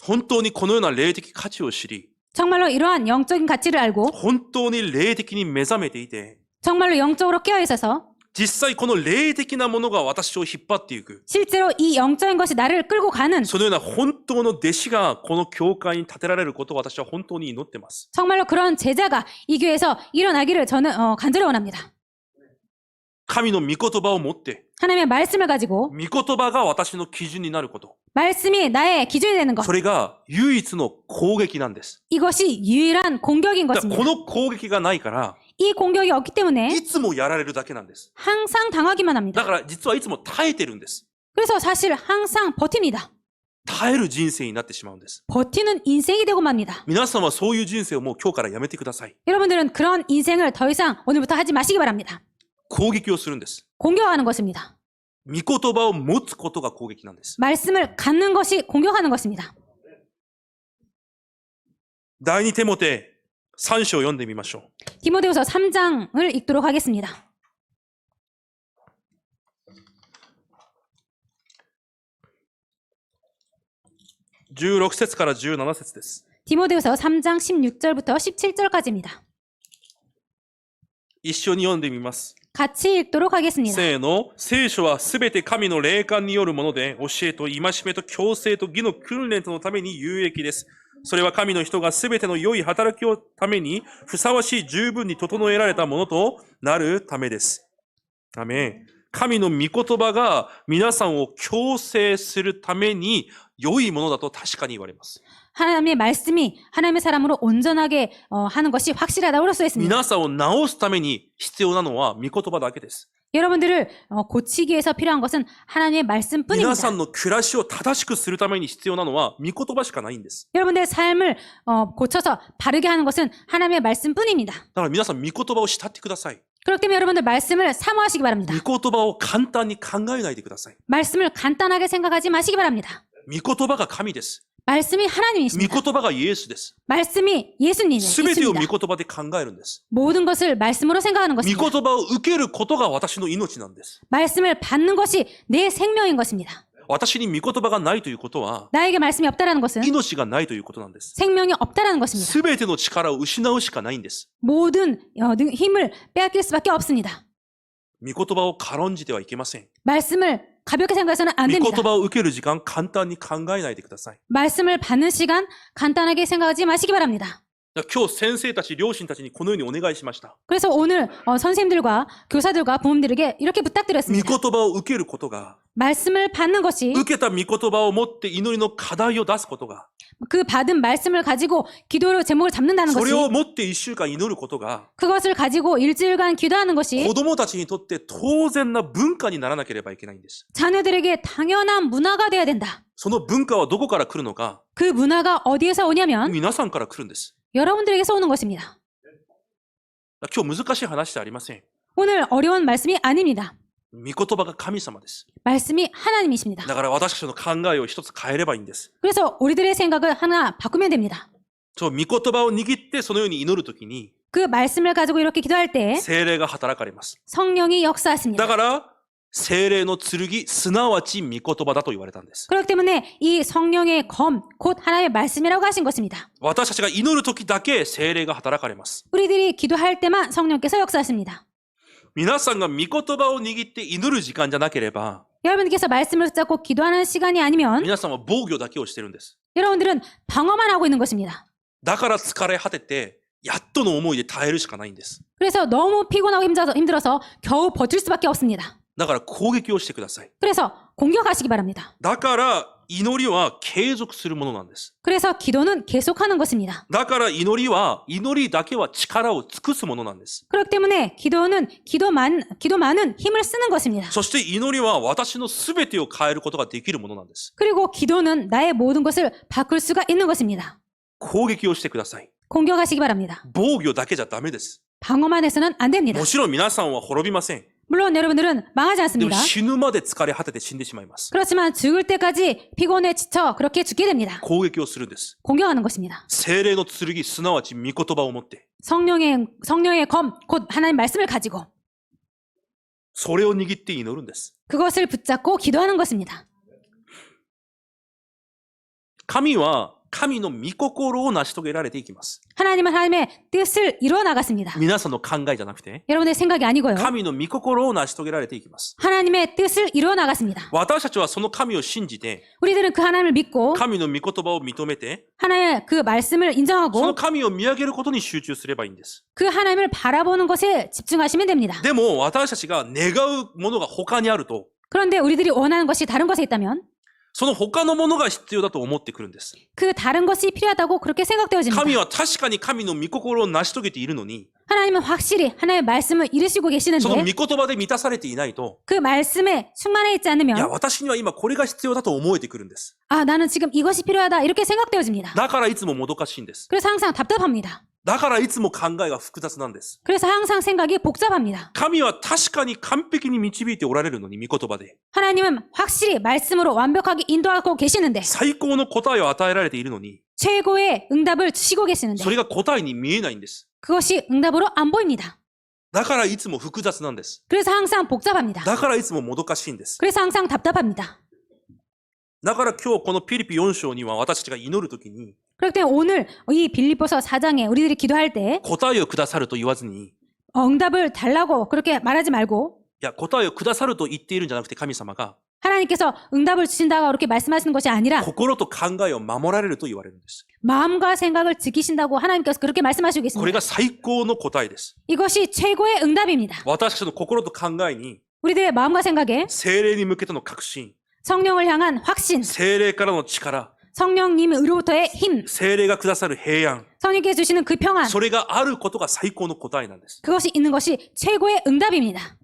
本当にこのような霊的価値を知り、 정말로 이러한 영적인 가치를 알고 本当に霊的に目覚めていて、 정말로 영적으로 깨어 있어서 実際この霊的なものが私を引っ張っていく。 실제로 이 영적인 것이 나를 끌고 가는 そのような本当の弟子がこの教会に立てられることを私は本当に祈ってます。 정말로 그런 제자가 이 교회에서 일어나기를 저는 간절히 원합니다. 神の御言葉を持って、 하나님의 말씀을 가지고 御言葉が私の基準になること。 말씀이 나의 기준이 되는 것, それが唯一の攻撃なんです。 이것이 유일한 공격인 だから 것입니다. この攻撃がないから、 이 공격이 없기 때문에 いつもやられるだけなんです。 항상 당하기만 だ 합니다. から実はいつも耐えてるんです。 그래서 사실 항상 버팁니다. 耐える人生になってしまうんです。 버티는 인생이 되고 맙니다. 皆さんはそういう人生をもう今日からやめてください。 여러분들은 그런 인생을 더 이상 오늘부터 하지 마시기 바랍니다. 攻撃をするんです。 공격하는 것입니다. 御言葉を持つことが攻撃なんです。 말씀을 갖는 것이 공격하는 것입니다. 第二テモテ3章を読んでみましょう。 디모데후서 3장을 읽도록 하겠습니다. 16節から17節です。 디모데후서 3장 16절부터 17절까지입니다. 一緒に読んでみます。 같이 읽도록 하겠습니다. せーの、聖書はすべて神の霊感によるもので、教えと戒めと強制と義の訓練とのために有益です。それは神の人がすべての良い働きをために、ふさわしい十分に整えられたものとなるためです。アメン。神の御言葉が皆さんを強制するために良いものだと確かに言われます。 하나님의 말씀이 하나님의 사람으로 온전하게 하는 것이 확실하다고 그랬습니다. 皆さんを治すために必要なのは御言葉だけです。 여러분들을 고치기 위해서 필요한 것은 하나님의 皆 말씀뿐입니다. さんの暮らしを正しくするために必要なのは御言葉しかないんです。 여러분들의 삶을 고쳐서 바르게 하는 것은 하나님의 말씀뿐입니다. だから皆さん御言葉を慕ってください。 그렇기 때문에 여러분들 말씀을 사모하시기 바랍니다. 御言葉を簡単に考えないでください。 말씀을 간단하게 생각하지 마시기 바랍니다. 御言葉が神です。 말씀이 御 하나님이십니다. 言葉がイエスです。 말씀이 すべてを 예수님이십니다. 御言葉で考えるんです。 모든 것을 말씀으로 생각하는 御 것입니다. 言葉を受けることが私の命なんです。 말씀을 받는 것이 내 생명인 것입니다. 私に御言葉がないということは、 나에게 말씀이 없다라는 것은 命がないということなんです。 생명이 없다라는 것입니다. すべての力を失うしかないんです。 모든 힘을 빼앗길 수밖에 없습니다. 御言葉を軽んじてはいけません。 말씀을 가볍게 생각해서는 안 御 됩니다. 言葉を受ける時間、簡単に考えないでください。 말씀을 받는 시간 간단하게 생각하지 마시기 바랍니다. 今日先生たち、両親たちにこのようにお願いしました。 그래서 오늘 선생님들과 교사들과 부모님들에게 이렇게 御 부탁드렸습니다. 言葉を受けることが、 말씀을 받는 것이 受けた御言葉を持って祈りの課題を出すことが、 그 받은 말씀을 가지고 기도로 제목을 잡는다는 それを 것이 持って一週間祈ることが、 그것을 가지고 일주일간 기도하는 것이 子供たちにとって当然な文化にならなければいけないんです。 자녀들에게 당연한 문화가 돼야 된다. その文化はどこから来るのか、 그 문화가 어디에서 오냐면 皆さんから来るんです。 여러분들에게서 오는 것입니다. 今日難しい話じゃありません。 오늘 어려운 말씀이 아닙니다. 御言葉が神様です。 말씀이 하나님이십니다. だから私たちの考えを一つ変えればいいんです。 그래서 우리들의 생각을 하나 바꾸면 됩니다. そう、御言葉を握ってそのように祈るときに、 그 말씀을 가지고 이렇게 기도할 때 聖霊が働かれます。 성령이 역사하십니다. だから、聖霊の剣、すなわち御言葉だと言われたんです。 그렇기 때문에 이 성령의 검, 곧 하나님의 말씀이라고 하신 것입니다. 私たちが祈るときだけ聖霊が働かれます。 우리들이 기도할 때만 성령께서 역사하십니다. 皆さんが御言葉を握って祈る時間じゃなければ、 여러분께서 말씀을 붙잡고 기도하는 시간이 아니면 皆さんは防御だけをしてるんです。 여러분들은 방어만 하고 있는 것입니다. だから疲れ果てて、やっとの思いで耐えるしかないんです。 그래서 너무 피곤하고 힘들어서 겨우 버틸 수밖에 없습니다. だから攻撃をしてください。 그래서 공격하시기 바랍니다. だから、祈りは継続するものなんです。 그래서 기도는 계속하는 것입니다. だから祈りは、祈りだけは力を尽くすものなんです。 그렇기 때문에 기도는 기도만은 힘을 쓰는 것입니다. そして祈りは私のすべてを変えることができるものなんです。 그리고 기도는 나의 모든 것을 바꿀 수가 있는 것입니다. 攻撃をしてください。 공격하시기 바랍니다. 防御だけじゃダメです。 방어만 해서는 안 됩니다. もちろん皆さんは滅びません。 물론 여러분들은 망하지 でも 않습니다. 死ぬまで疲れ果てて死んでしまいます。 그렇지만 죽을 때까지 피곤해 지쳐 그렇게 죽게 됩니다. 攻撃をするんです。 공격하는 것입니다. 聖霊の剣、すなわち御言葉を持って、 성령의 검, 곧 하나님 말씀을 가지고 それを握って祈るんです。 그것을 붙잡고 기도하는 것입니다. 神は神の御心を成し遂げられていきます。 하나님은 하나님의 뜻을 이루어 나갔습니다. 皆さんの考えじゃなくて、 여러분의 생각이 아니고요. 神の御心を成し遂げられていきます。 하나님의 뜻을 이루어 나갔습니다. 私たちはその神を信じて、 우리들은 그 하나님을 믿고 神の御言葉を認めて、 하나님의 그 말씀을 その 인정하고 神を見上げることに集中すればいいんです。 그 하나님을 바라보는 것에 집중하시면 됩니다. でも私たちが願うものが他にあると、 그런데 우리들이 원하는 것이 다른 것에 있다면 その他のものが必要だと思ってくるんです。 그 다른 것이 필요하다고 그렇게 생각되어집니다. 神は確かに神の御心を成し遂げているのに、 하나님은 확실히 하나님의 말씀을 이루시고 その 계시는데 御言葉で満たされていないと、 그 말씀에 충만해 있지 いや、 않으면 私には今これが必要だと思えてくるんです。 아, 나는 지금 이것이 필요하다 이렇게 생각되어집니다. だからいつももどかしいんです。 그래서 항상 답답합니다. だからいつも考えが複雑なんです。 그래서 항상 생각이 복잡합니다. 神は確かに完璧に導いておられるのに、御言葉で。 하나님은 확실히 말씀으로 완벽하게 인도하고 계시는데 最高の答えを与えられているのに、 최고의 응답을 주시고 계시는데 それが答えに見えないんです。 그것이 응답으로 안 보입니다. だからいつも複雑なんです。 그래서 항상 복잡합니다. だからいつももどかしいんです。 그래서 항상 답답합니다. だから今日このピリピ4章には私たちが祈るときに、 그렇기 때문에 오늘 이 빌립보서 4장에 우리들이 기도할 때 答えをくださると言わずに、 응답을 달라고 그렇게 말하지 말고 いや、答えをくださると言っているんじゃなくて、神様が 하나님께서 응답을 주신다고 그렇게 말씀하시는 것이 아니라 心と考えを守られると言われるんです。 마음과 생각을 지키신다고 하나님께서 그렇게 말씀하시고 これ 계십니다. が最高の答えです。 이것이 최고의 응답입니다. 私たちの心と考えに、 우리들의 마음과 생각에 聖霊に向けての確信、 성령을 향한 확신, 聖霊からの力、 성령님으로부터의 힘, 聖霊がくださる平安、 성령께서 주시는 그 평안, それがあることが最高の答えなんです。 그것이 있는 것이 최고의 응답입니다.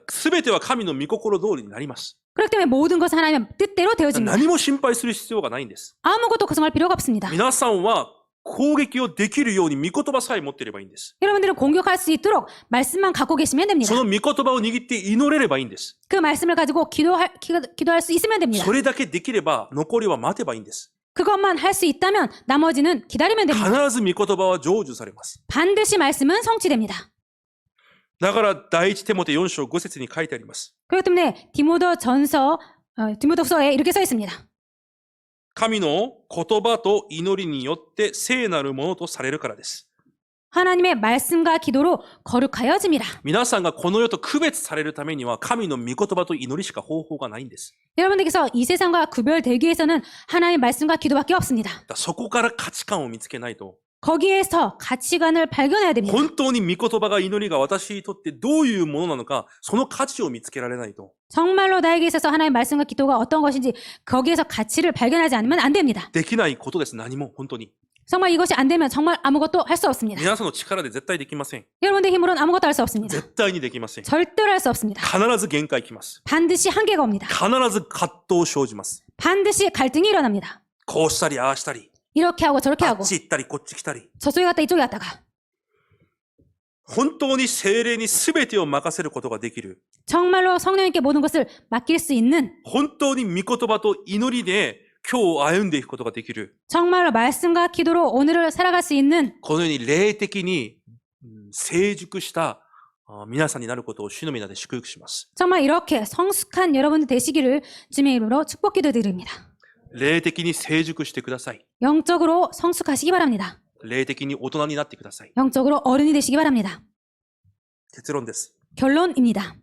すべては神の御心通りになります。 그렇기 때문에 모든 것은 하나님의 뜻대로 되어집니다. 何も心配する必要がないんです。 아무것도 걱정할 필요가 없습니다. 皆さんは攻撃をできるように御言葉さえ持っていればいいんです。 여러분들은 공격할 수 있도록 말씀만 갖고 계시면 됩니다. その御言葉を握って祈れればいいんです。 그 말씀을 가지고 기도할 수 있으면 됩니다. それだけできれば残りは待てばいいんです。 그것만 할 수 있다면 나머지는 기다리면 必 됩니다. ず御言葉は成就されます。 반드시 말씀은 성취됩니다. だから第一テモテ4章5節に書いてあります。 그렇기 때문에 디모데후서에 이렇게 써 있습니다. 神の言葉と祈りによって聖なるものとされるからです。 하나님의 말씀과 기도로 거룩하여짐이라. 皆さんがこの世と区別されるためには神の御言葉と祈りしか方法がないんです。 여러분들께서 이 세상과 구별되기 위해서는 하나님의 말씀과 기도밖에 없습니다. だからそこから価値観を見つけないと、 거기에서 가치관을 발견해야 됩니다. 本当に御言葉が祈りが私にとってどういうものなのか、その価値を見つけられないと、 정말로 나에게 있어서 하나님의 말씀과 기도가 어떤 것인지 거기에서 가치를 발견하지 않으면 안 됩니다. できないことです。何も本当に。 정말 이것이 안 되면 정말 아무것도 할 수 없습니다. 皆さんの力で絶対できません。 여러분들 힘으로는 아무것도 할 수 없습니다. 絶対にできません。 절대로 할 수 없습니다. 必ず限界きます。 반드시 한계가 옵니다. 必ず葛藤生じます。 반드시 갈등이 일어납니다. こうしたり、ああしたり、 이렇게 하고 저렇게 あっ 하고 ち行ったり、こっち来たり。 저쪽에 갔다 이쪽에 갔다가 本当に聖霊に全てを任せることができる。 정말로 성령님께 모든 것을 맡길 수 있는 本当に御言葉と祈りで今日を歩んでいくことができる。 정말로 말씀과 기도로 오늘을 살아갈 수 있는 このように霊的に成熟した皆さんになることを主の皆で祝福します。 정말 이렇게 성숙한 여러분들 되시기를 주님의 이름으로 축복 기도드립니다. 霊的に成熟してください。 영적으로 성숙하시기 바랍니다. 霊的に大人になってください。 영적으로 어른이 되시기 바랍니다. 結論です。 결론입니다.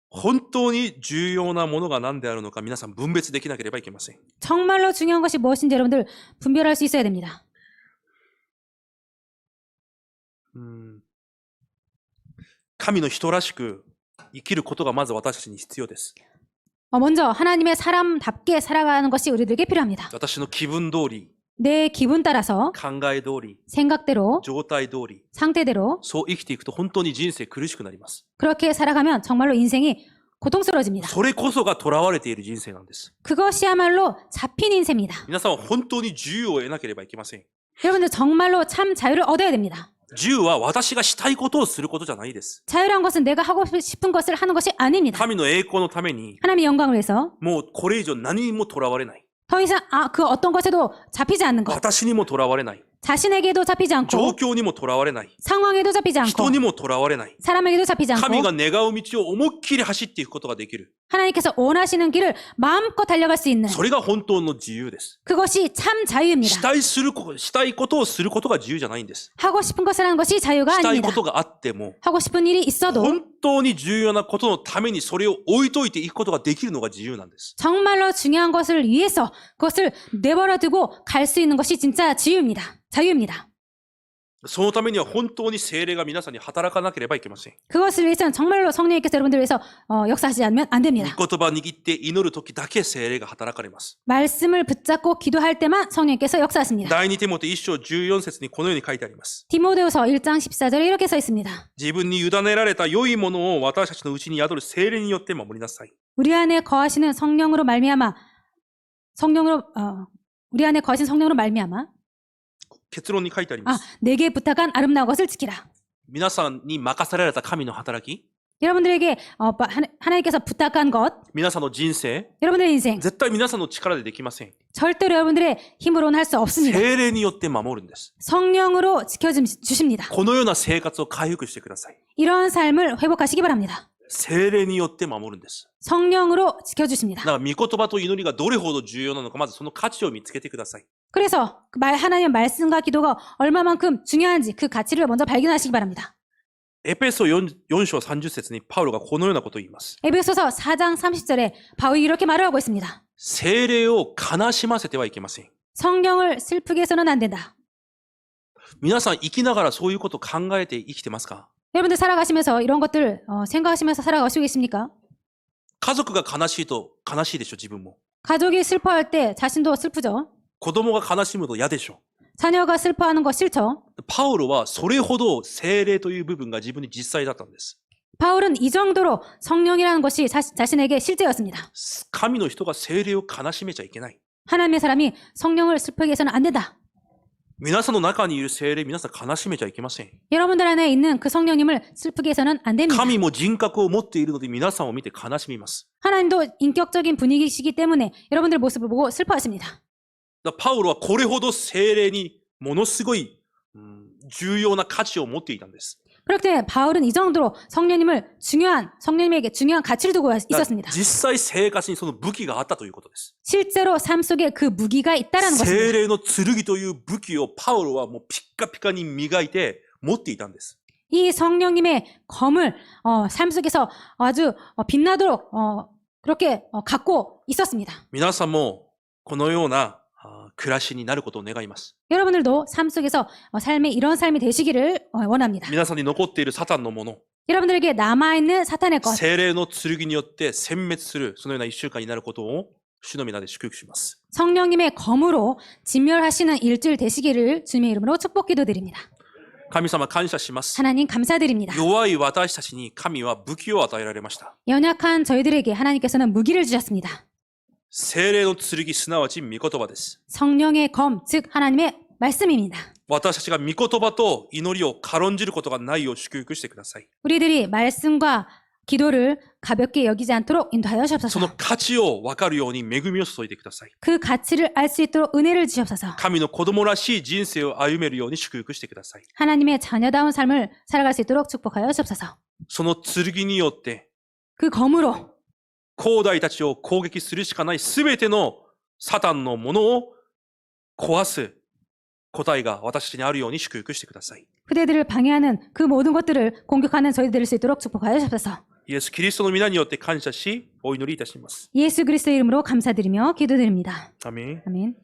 本当に重要なものが何であるのか皆さん分別できなければいけません。 정말로 중요한 것이 무엇인지 여러분들 분별할 수 있어야 됩니다. 神の人らしく生きることがまず私たちに必要です。 먼저 하나님의 사람답게 살아가는 것이 우리들에게 필요합니다. 私の気分通り、 내 기분 따라서 考え通り、 생각대로 状態通り、 상태대로 そう生きていくと本当に人生苦しくなります。 그렇게 살아가면 정말로 인생이 고통스러워집니다. それこそが囚われている人生なんです。 그것이야말로 잡힌 인생입니다. 皆さんは本当に自由を得なければいけません。 여러분들 정말로 참 자유를 얻어야 됩니다. 自由は私がしたいことをすることじゃないです。 자유란 것은 내가 하고 싶은 것을 하는 것이 아닙니다. 神の栄光のために 하나님의 영광을 위해서 もうこれ以上何にも囚われない。 더 이상 그 어떤 것에도 잡히지 않는 것, 私にも囚われない。 자신에게도 잡히지 状 않고 況にも囚われない。 상황에도 잡히지 人 않고 にも囚われない。 사람에게도 잡히지 神 않고 が願う道を思いっきり走っていくことができる。 하나님께서 원하시는 길을 마음껏 달려갈 수 있는 それが本当の自由です。 그것이 참 し 자유입니다. たいことをすることが自由じゃないんです。 하고 싶은 것을 하는 것이 자유가 したい 아닙니다. ことがあっても、 하고 싶은 일이 있어도 本当に重要なことのためにそれを置いといていくことができるのが自由なんです。 정말로 중요한 것을 위해서 그것을 내버려 두고 갈 수 있는 것이 진짜 자유입니다. 자유입니다. そのためには本当に聖霊が皆さんに働かなければいけません。 그것을 위해서는 정말로 성령님께서 여러분들 위해서 역사하지 않으면 안 御 됩니다. 言葉握って祈るときだけ聖霊が働かれます。 말씀을 붙잡고 기도할 때만 성령님께서 역사하십니다. 第二テモテ1章14節にこのように書いてあります。 디모데후서 1장 14절에 이렇게 써 있습니다. 自分に委ねられた良いものを私たちのうちに宿る聖霊によって守りなさい。 우리 안에 거하시는 성령으로 말미암아 우리 안에 거하신 성령으로 말미암아 結論に書いてありま 아 す。 내게 부탁한 아름다운 것을 지키라. 皆さんに任せられた神の働き、 여러분들에게 하나님께서 부탁한 것, 皆さんの人生、 여러분들의 인생 絶対皆さんの力でできません。 절대로 여러분들의 힘으로는 할 수 없습니다. 聖霊によって守るんです。 성령으로 지켜주십니다. このような生活を回復してください。 이러한 삶을 회복하시기 바랍니다. 聖霊によって守るんです。 성령으로 지켜주십니다. だから、御言葉と祈りがどれほど重要なのか、まずその価値を見つけてください。 그래서 하나님의 말씀과 기도가 얼마만큼 중요한지 그 가치를 먼저 발견하시기 바랍니다. エペソ 4章30節にパウロがこのようなことを言います。 에베소서 4장 30절에 바울이 이렇게 말을 하고 있습니다. 聖霊を悲しませてはいけません。 성령을 슬프게 해서는 안 된다. 皆さん生きながらそういうことを考えて生きてますか？ 여러분들 살아가시면서 이런 것들 생각하시면서 살아가시고 계십니까? 家族が悲しいと悲しいでしょ、自分も。 가족이 슬퍼할 때 자신도 슬프죠. 子供が悲しむと嫌でしょ。 자녀가 슬퍼하는 거 싫죠. パウロはそれほど聖霊という部分が自分に実際だったんです。 바울은 이 정도로 성령이라는 것이 자신에게 실제였습니다. 神の人が聖霊を悲しめちゃいけない。 하나님의 사람이 성령을 슬프게 해서는 안 된다. 皆さんの中にいる聖霊、皆さん悲しめちゃいけません。 여러분들 안에 있는 그 성령님을 슬프게 해서는 안 됩니다. 神も人格を持っているので皆さんを見て悲しみます。 하나님도 인격적인 분위기이시기 때문에 여러분들 모습을 보고 슬퍼하십니다. パウロはこれほど聖霊にものすごい、重要な価値を持っていたんです。 그렇기 때문에 바울은 이 정도로 성령님에게 중요한 가치를 두고 있었습니다. 実際生活にその武器があったということです。 실제로 삶 속에 그 무기가 있다는 聖 것입니다. 霊の剣という武器をパウロはもうピッカピカに磨いて持っていたんです。 이 성령님의 검을 삶 속에서 아주 빛나도록 그렇게 갖고 있었습니다. 皆さんもこのような暮らしになることを願います。 여러분들도 삶 속에서 이런 삶이 되시기를 원합니다. 皆さんに残っているサタンのもの、 여러분들에게 남아있는 사탄의 것, 聖霊の剣によって殲滅するそのような一週間になることを主の皆で祝福します。 성령님의 검으로 진멸하시는 일주일 되시기를 주님의 이름으로 축복 기도드립니다. 神様感謝します。 하나님 감사드립니다. 弱い私たちに神は武器を与えられました。 연약한 저희들에게 하나님께서는 무기를 주셨습니다. 聖霊の剣すなわち御言葉です。 성령의 검, 즉 하나님의 말씀입니다. 私たちが御言葉と祈りを軽んじることがないよう祝福してください。 우리들이 말씀과 기도를 가볍게 여기지 않도록 인도하여 その 주옵소서. 価値を分かるように恵みを注いでください。 그 가치를 알 수 있도록 은혜를 주시옵소서. 神の子供らしい人生を歩めるように祝福してください。 하나님의 자녀다운 삶을 살아갈 수 있도록 축복하여 주옵소서. その剣によって 그 검으로 兄弟たちを攻撃するしかないすべてのサタンのものを壊す答えが私たちにあるように祝福してください。 그대들을 방해하는 그 모든 것들을 공격하는 저희들 될 수 있도록 축복하여 주옵소서. イエス・キリストの皆によって感謝し、お祈りいたします。 예수 그리스도의 이름으로 감사드리며 기도드립니다. アメン。 아멘.